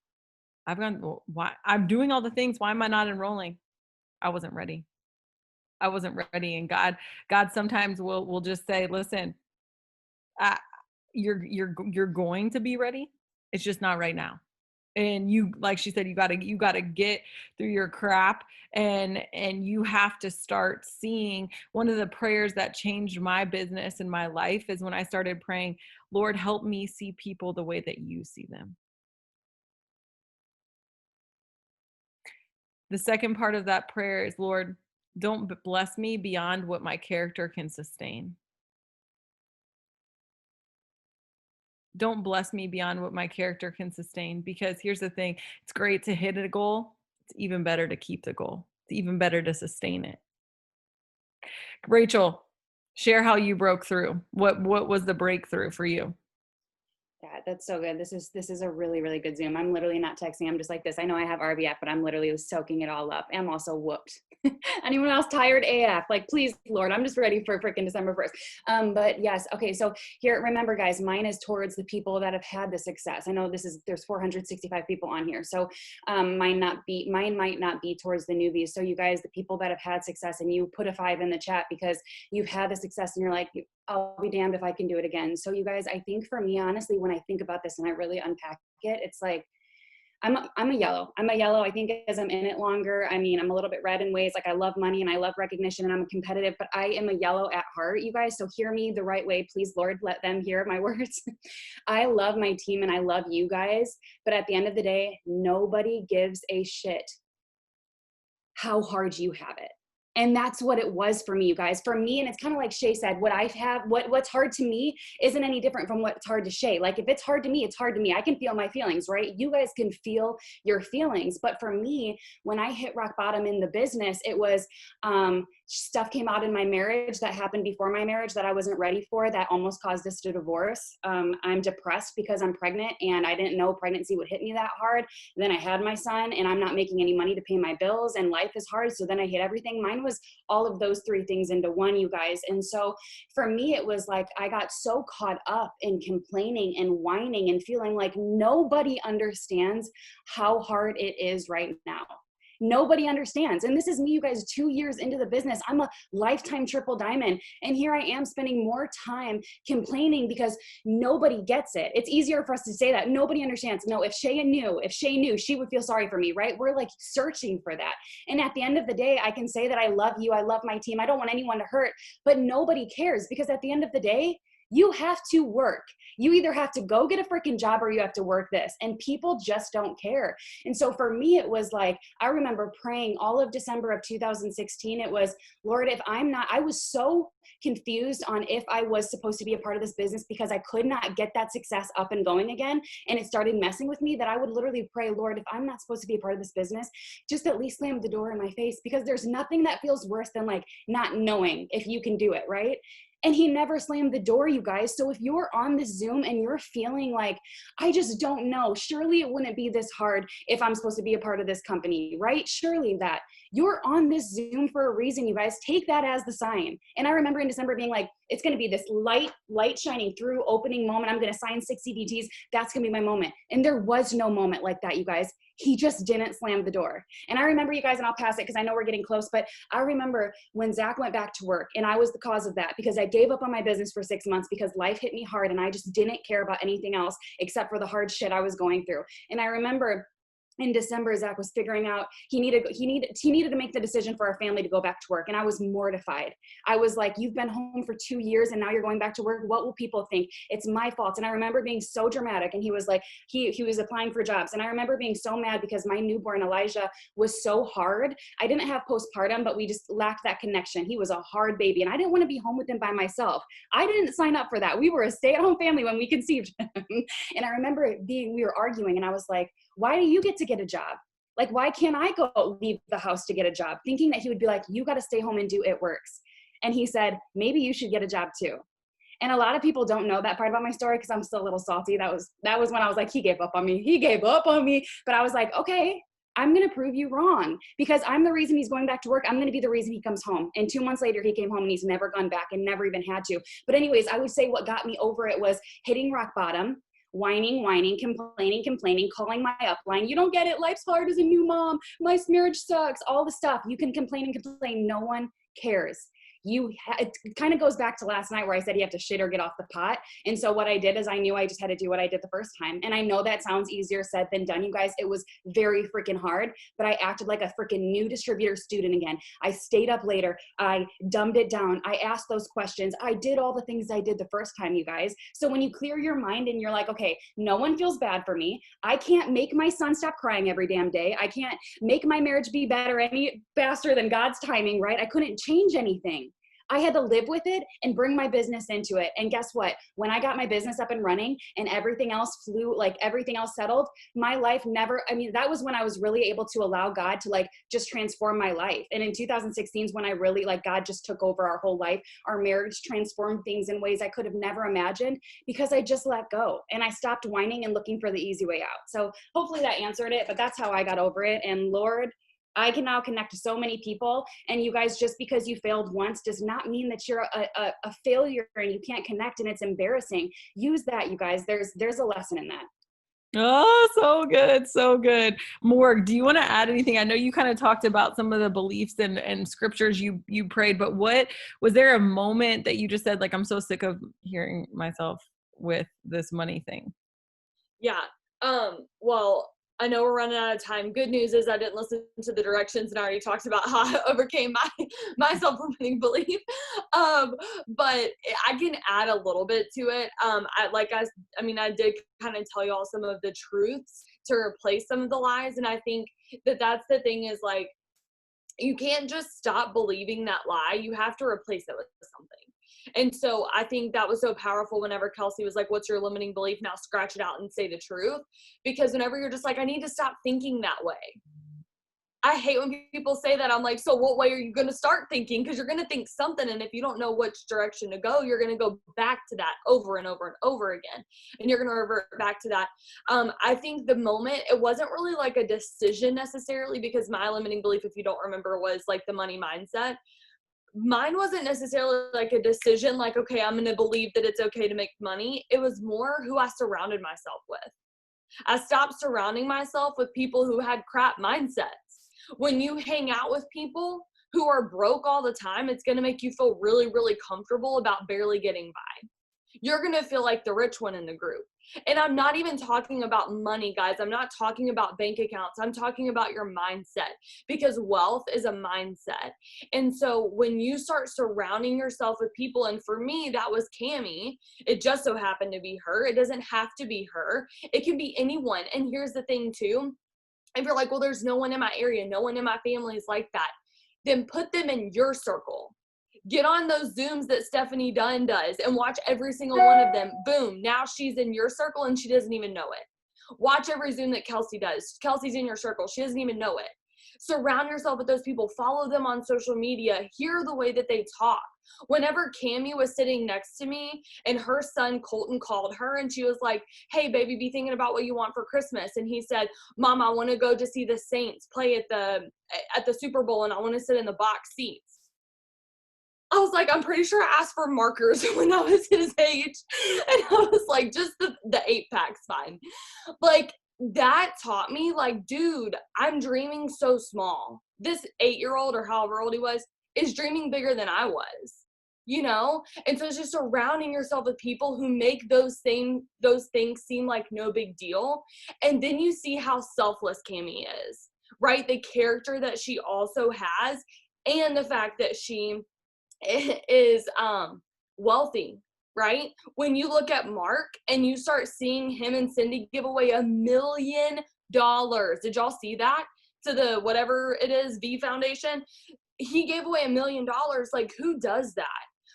Why I'm doing all the things. Why am I not enrolling? I wasn't ready. I wasn't ready. And God sometimes will just say, listen, I, you're going to be ready. It's just not right now. And you, like she said, you gotta get through your crap, and you have to start seeing. One of the prayers that changed my business and my life is when I started praying, Lord, help me see people the way that you see them. The second part of that prayer is, Lord, don't bless me beyond what my character can sustain. Don't bless me beyond what my character can sustain, because here's the thing, it's great to hit a goal. It's even better to keep the goal. It's even better to sustain it. Rachel, share how you broke through. What was the breakthrough for you? Yeah, that's so good. This is a really, really good Zoom. I'm literally not texting. I'm just like this. I know I have RBF, but I'm literally soaking it all up. I'm also whooped. Anyone else tired AF? Like, please, Lord, I'm just ready for freaking December 1st. But yes, okay. So here, remember guys, mine is towards the people that have had the success. I know there's 465 people on here. So mine might not be towards the newbies. So you guys, the people that have had success, and you put a 5 in the chat because you've had the success and you're like, I'll be damned if I can do it again. So you guys, I think for me, honestly, when I think about this and I really unpack it, it's like, I'm a yellow. I think as I'm in it longer, I mean, I'm a little bit red in ways, like I love money and I love recognition and I'm competitive, but I am a yellow at heart, you guys. So hear me the right way, please, Lord, let them hear my words. I love my team and I love you guys, but at the end of the day, nobody gives a shit how hard you have it. And that's what it was for me, you guys. For me, and it's kind of like Shay said, what's hard to me isn't any different from what's hard to Shay. Like if it's hard to me, it's hard to me. I can feel my feelings, right? You guys can feel your feelings. But for me, when I hit rock bottom in the business, it was stuff came out in my marriage that happened before my marriage that I wasn't ready for, that almost caused us to divorce. I'm depressed because I'm pregnant and I didn't know pregnancy would hit me that hard. And then I had my son and I'm not making any money to pay my bills and life is hard. So then I hit everything. Mine was all of those 3 things into one, you guys. And so for me, it was like, I got so caught up in complaining and whining and feeling like nobody understands how hard it is right now. Nobody understands. And this is me, you guys, 2 years into the business. I'm a lifetime triple diamond. And here I am spending more time complaining because nobody gets it. It's easier for us to say that. Nobody understands. No, if Shay knew, she would feel sorry for me, right? We're like searching for that. And at the end of the day, I can say that I love you. I love my team. I don't want anyone to hurt, but nobody cares because at the end of the day, you have to work. You either have to go get a freaking job or you have to work this. And people just don't care. And so for me, it was like, I remember praying all of December of 2016. It was, Lord, I was so confused on if I was supposed to be a part of this business because I could not get that success up and going again. And it started messing with me that I would literally pray, Lord, if I'm not supposed to be a part of this business, just at least slam the door in my face, because there's nothing that feels worse than like not knowing if you can do it, right? And he never slammed the door, you guys. So if you're on this Zoom and you're feeling like, I just don't know, surely it wouldn't be this hard if I'm supposed to be a part of this company, right? Surely that. You're on this Zoom for a reason, you guys. Take that as the sign. And I remember in December being like, it's going to be this light shining through opening moment. I'm going to sign 6 CDTs. That's going to be my moment. And there was no moment like that, you guys. He just didn't slam the door. And I remember, you guys, and I'll pass it because I know we're getting close, but I remember when Zach went back to work, and I was the cause of that because I gave up on my business for 6 months because life hit me hard and I just didn't care about anything else except for the hard shit I was going through. And I remember in December, Zach was figuring out he needed to make the decision for our family to go back to work. And I was mortified. I was like, you've been home for 2 years and now you're going back to work. What will people think? It's my fault. And I remember being so dramatic. And he was like, he was applying for jobs. And I remember being so mad because my newborn Elijah was so hard. I didn't have postpartum, but we just lacked that connection. He was a hard baby and I didn't want to be home with him by myself. I didn't sign up for that. We were a stay-at-home family when we conceived him. And I remember we were arguing and I was like, why do you get to get a job? Like, why can't I go leave the house to get a job? Thinking that he would be like, you got to stay home and do it works. And he said, maybe you should get a job too. And a lot of people don't know that part about my story because I'm still a little salty. That was when I was like, he gave up on me. But I was like, okay, I'm going to prove you wrong because I'm the reason he's going back to work. I'm going to be the reason he comes home. And 2 months later, he came home and he's never gone back and never even had to. But anyways, I would say what got me over it was hitting rock bottom, whining, complaining, calling my upline. You don't get it. Life's hard as a new mom. My marriage sucks. All the stuff. You can complain and complain. No one cares. It kind of goes back to last night where I said you have to shit or get off the pot. And so what I did is I knew I just had to do what I did the first time. And I know that sounds easier said than done, you guys. It was very freaking hard, but I acted like a freaking new distributor student again. I stayed up later. I dumbed it down. I asked those questions. I did all the things I did the first time, you guys. So when you clear your mind and you're like, okay, no one feels bad for me. I can't make my son stop crying every damn day. I can't make my marriage be better any faster than God's timing, right? I couldn't change anything. I had to live with it and bring my business into it. And guess what? When I got my business up and running and everything else flew, like everything else settled, my life never, I mean, that was when I was really able to allow God to like just transform my life. And in 2016 is when I really like God just took over our whole life. Our marriage transformed things in ways I could have never imagined because I just let go and I stopped whining and looking for the easy way out. So hopefully that answered it, but that's how I got over it. And Lord, I can now connect to so many people, and you guys, just because you failed once does not mean that you're a failure and you can't connect and it's embarrassing. Use that, you guys. There's a lesson in that. Oh, so good. So good. Morg, do you want to add anything? I know you kind of talked about some of the beliefs and scriptures you prayed, but what, was there a moment that you just said, like, I'm so sick of hearing myself with this money thing? Yeah. Well, I know we're running out of time. Good news is I didn't listen to the directions and I already talked about how I overcame my self-limiting belief. But I can add a little bit to it. I did kind of tell you all some of the truths to replace some of the lies. And I think that that's the thing is like, you can't just stop believing that lie. You have to replace it with something. And so I think that was so powerful whenever Kelsey was like, what's your limiting belief? Now scratch it out and say the truth. Because whenever you're just like, I need to stop thinking that way. I hate when people say that. I'm like, so what way are you going to start thinking? Because you're going to think something. And if you don't know which direction to go, you're going to go back to that over and over and over again. And you're going to revert back to that. I think the moment, it wasn't really like a decision necessarily, because my limiting belief, if you don't remember, was like the money mindset. Mine wasn't necessarily like a decision, like, okay, I'm going to believe that it's okay to make money. It was more who I surrounded myself with. I stopped surrounding myself with people who had crap mindsets. When you hang out with people who are broke all the time, it's going to make you feel really, really comfortable about barely getting by. You're going to feel like the rich one in the group. And I'm not even talking about money, guys. I'm not talking about bank accounts. I'm talking about your mindset, because wealth is a mindset. And so when you start surrounding yourself with people, and for me, that was Cammie. It just so happened to be her. It doesn't have to be her. It can be anyone. And here's the thing too. If you're like, well, there's no one in my area, no one in my family is like that, then put them in your circle. Get on those Zooms that Stephanie Dunn does and watch every single one of them. Boom. Now she's in your circle and she doesn't even know it. Watch every Zoom that Kelsey does. Kelsey's in your circle. She doesn't even know it. Surround yourself with those people. Follow them on social media. Hear the way that they talk. Whenever Cammie was sitting next to me and her son Colton called her and she was like, hey, baby, be thinking about what you want for Christmas. And he said, Mom, I want to go to see the Saints play at the Super Bowl and I want to sit in the box seats. I was like, I'm pretty sure I asked for markers when I was his age. And I was like, just the 8-pack's fine. Like, that taught me, like, dude, I'm dreaming so small. This 8-year-old or however old he was is dreaming bigger than I was, you know? And so it's just surrounding yourself with people who make those things seem like no big deal. And then you see how selfless Cammie is, right? The character that she also has, and the fact that she is wealthy, right? When you look at Mark and you start seeing him and Cindy give away $1 million, did y'all see that? To the whatever it is, V Foundation. He gave away $1 million. Like, who does that?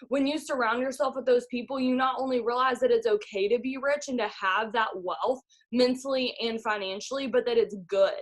When you surround yourself with those people, you not only realize that it's okay to be rich and to have that wealth mentally and financially, but that it's good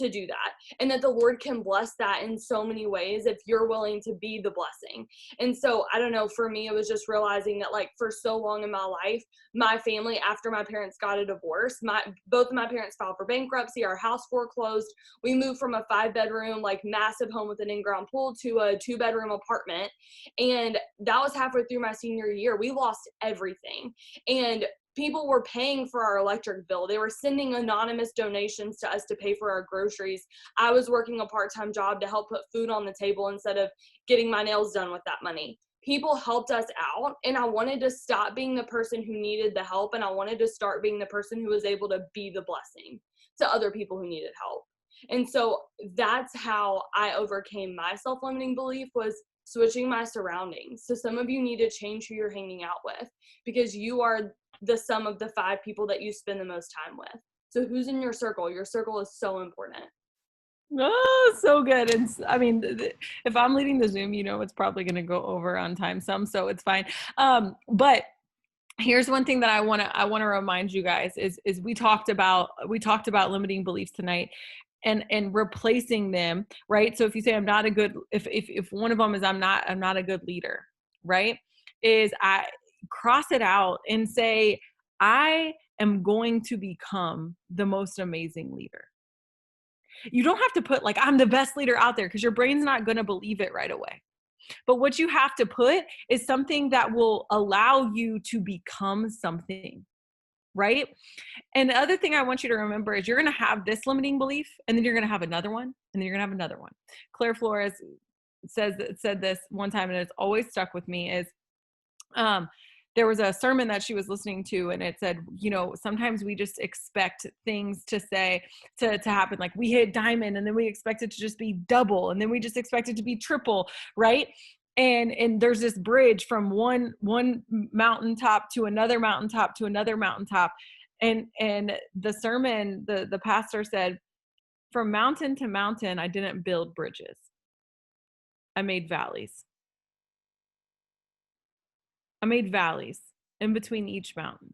to do that, and that the Lord can bless that in so many ways if you're willing to be the blessing. And so I don't know, for me, it was just realizing that like for so long in my life, my family, after my parents got a divorce, both of my parents filed for bankruptcy, our house foreclosed. We moved from a 5-bedroom, like massive home with an in-ground pool to a 2-bedroom apartment. And that was halfway through my senior year. We lost everything. And people were paying for our electric bill. They were sending anonymous donations to us to pay for our groceries. I was working a part-time job to help put food on the table instead of getting my nails done with that money. People helped us out, and I wanted to stop being the person who needed the help, and I wanted to start being the person who was able to be the blessing to other people who needed help. And so that's how I overcame my self-limiting belief, was switching my surroundings. So some of you need to change who you're hanging out with, because you are the sum of the 5 people that you spend the most time with. So who's in your circle? Your circle is so important. Oh, so good. And I mean, if I'm leading the Zoom, it's probably going to go over on time some, so it's fine. But here's one thing that I want to remind you guys is we talked about limiting beliefs tonight and replacing them, right? So if you say I'm not a good, if one of them is I'm not a good leader, right? Is I cross it out and say, I am going to become the most amazing leader. You don't have to put like, I'm the best leader out there, because your brain's not going to believe it right away. But what you have to put is something that will allow you to become something, right? And the other thing I want you to remember is you're going to have this limiting belief, and then you're going to have another one, and then you're going to have another one. Claire Flores said this one time, and it's always stuck with me, is there was a sermon that she was listening to, and it said, sometimes we just expect things to happen. Like we hit diamond, and then we expect it to just be double, and then we just expect it to be triple, right? And there's this bridge from one mountaintop to another mountaintop to another mountaintop. And the sermon, the pastor said, from mountain to mountain, I didn't build bridges. I made valleys. I made valleys in between each mountain.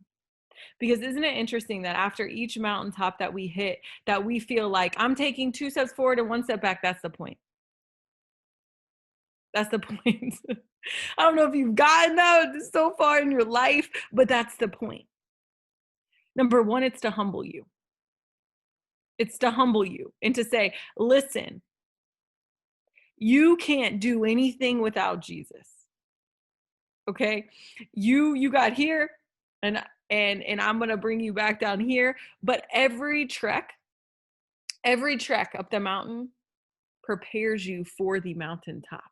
Because isn't it interesting that after each mountaintop that we hit, that we feel like I'm taking 2 steps forward and 1 step back? That's the point. That's the point. I don't know if you've gotten that so far in your life, but that's the point. Number 1, it's to humble you. It's to humble you and to say, listen, you can't do anything without Jesus. Okay, you got here, and I'm gonna bring you back down here. But every trek up the mountain prepares you for the mountaintop.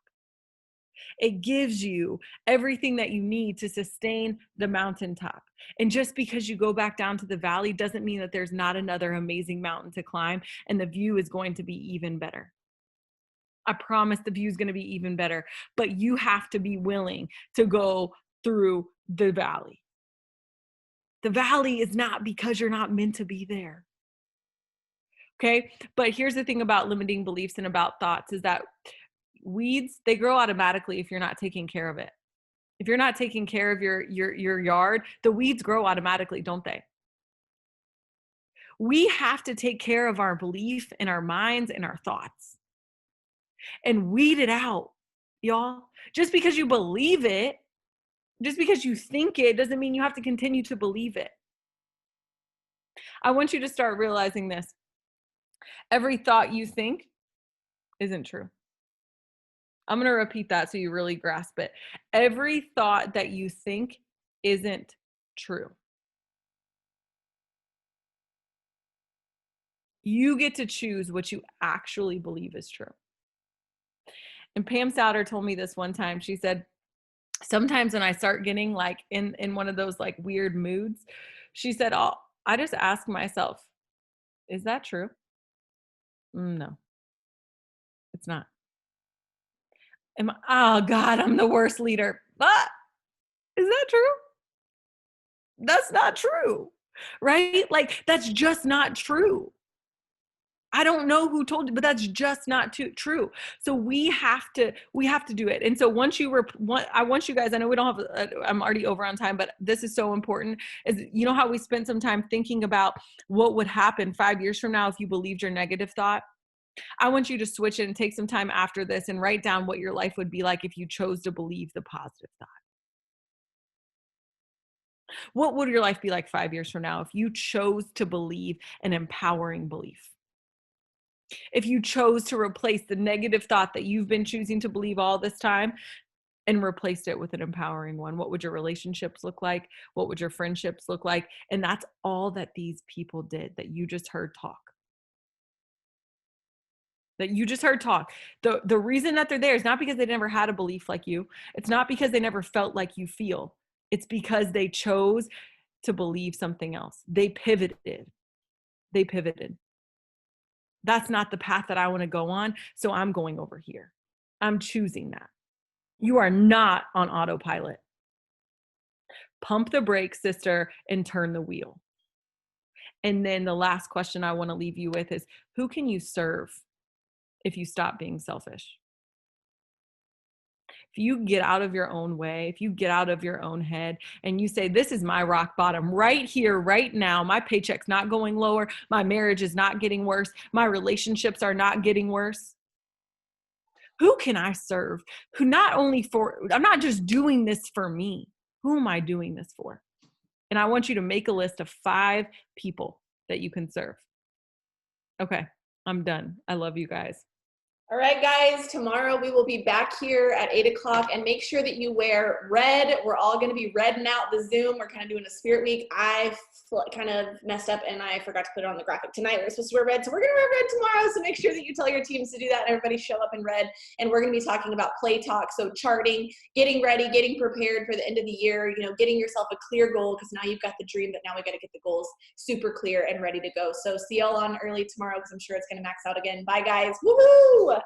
It gives you everything that you need to sustain the mountaintop. And just because you go back down to the valley doesn't mean that there's not another amazing mountain to climb, and the view is going to be even better. I promise the view is going to be even better, but you have to be willing to go through the valley. The valley is not because you're not meant to be there. Okay. But here's the thing about limiting beliefs and about thoughts is that weeds, they grow automatically if you're not taking care of it. If you're not taking care of your yard, the weeds grow automatically, don't they? We have to take care of our belief and our minds and our thoughts. And weed it out, y'all. Just because you believe it, just because you think it, doesn't mean you have to continue to believe it. I want you to start realizing this. Every thought you think isn't true. I'm going to repeat that so you really grasp it. Every thought that you think isn't true. You get to choose what you actually believe is true. And Pam Souter told me this one time. She said, sometimes when I start getting like in one of those like weird moods, she said, I just ask myself, is that true? No, it's not. Oh God, I'm the worst leader. But is that true? That's not true, right? Like that's just not true. I don't know who told you, but that's just not true. So we have to do it. And so once I want you guys, I know we don't have, I'm already over on time, but this is so important, is you know how we spent some time thinking about what would happen 5 years from now if you believed your negative thought? I want you to switch it and take some time after this and write down what your life would be like if you chose to believe the positive thought. What would your life be like 5 years from now if you chose to believe an empowering belief? If you chose to replace the negative thought that you've been choosing to believe all this time and replaced it with an empowering one, what would your relationships look like? What would your friendships look like? And that's all that these people did that you just heard talk. The reason that they're there is not because they never had a belief like you. It's not because they never felt like you feel. It's because they chose to believe something else. They pivoted. That's not the path that I want to go on, so I'm going over here. I'm choosing that. You are not on autopilot. Pump the brakes, sister, and turn the wheel. And then the last question I want to leave you with is, who can you serve if you stop being selfish? If you get out of your own way, if you get out of your own head and you say, this is my rock bottom right here, right now, my paycheck's not going lower, my marriage is not getting worse, my relationships are not getting worse. Who can I serve? I'm not just doing this for me. Who am I doing this for? And I want you to make a list of 5 people that you can serve. Okay, I'm done. I love you guys. All right, guys, tomorrow we will be back here at 8 o'clock, and make sure that you wear red. We're all going to be redding out the Zoom. We're kind of doing a spirit week. I kind of messed up and I forgot to put it on the graphic tonight. We're supposed to wear red, so we're going to wear red tomorrow. So make sure that you tell your teams to do that and everybody show up in red. And we're going to be talking about play talk. So charting, getting ready, getting prepared for the end of the year, getting yourself a clear goal, because now you've got the dream, but now we got to get the goals super clear and ready to go. So see y'all on early tomorrow, because I'm sure it's going to max out again. Bye, guys. Woohoo!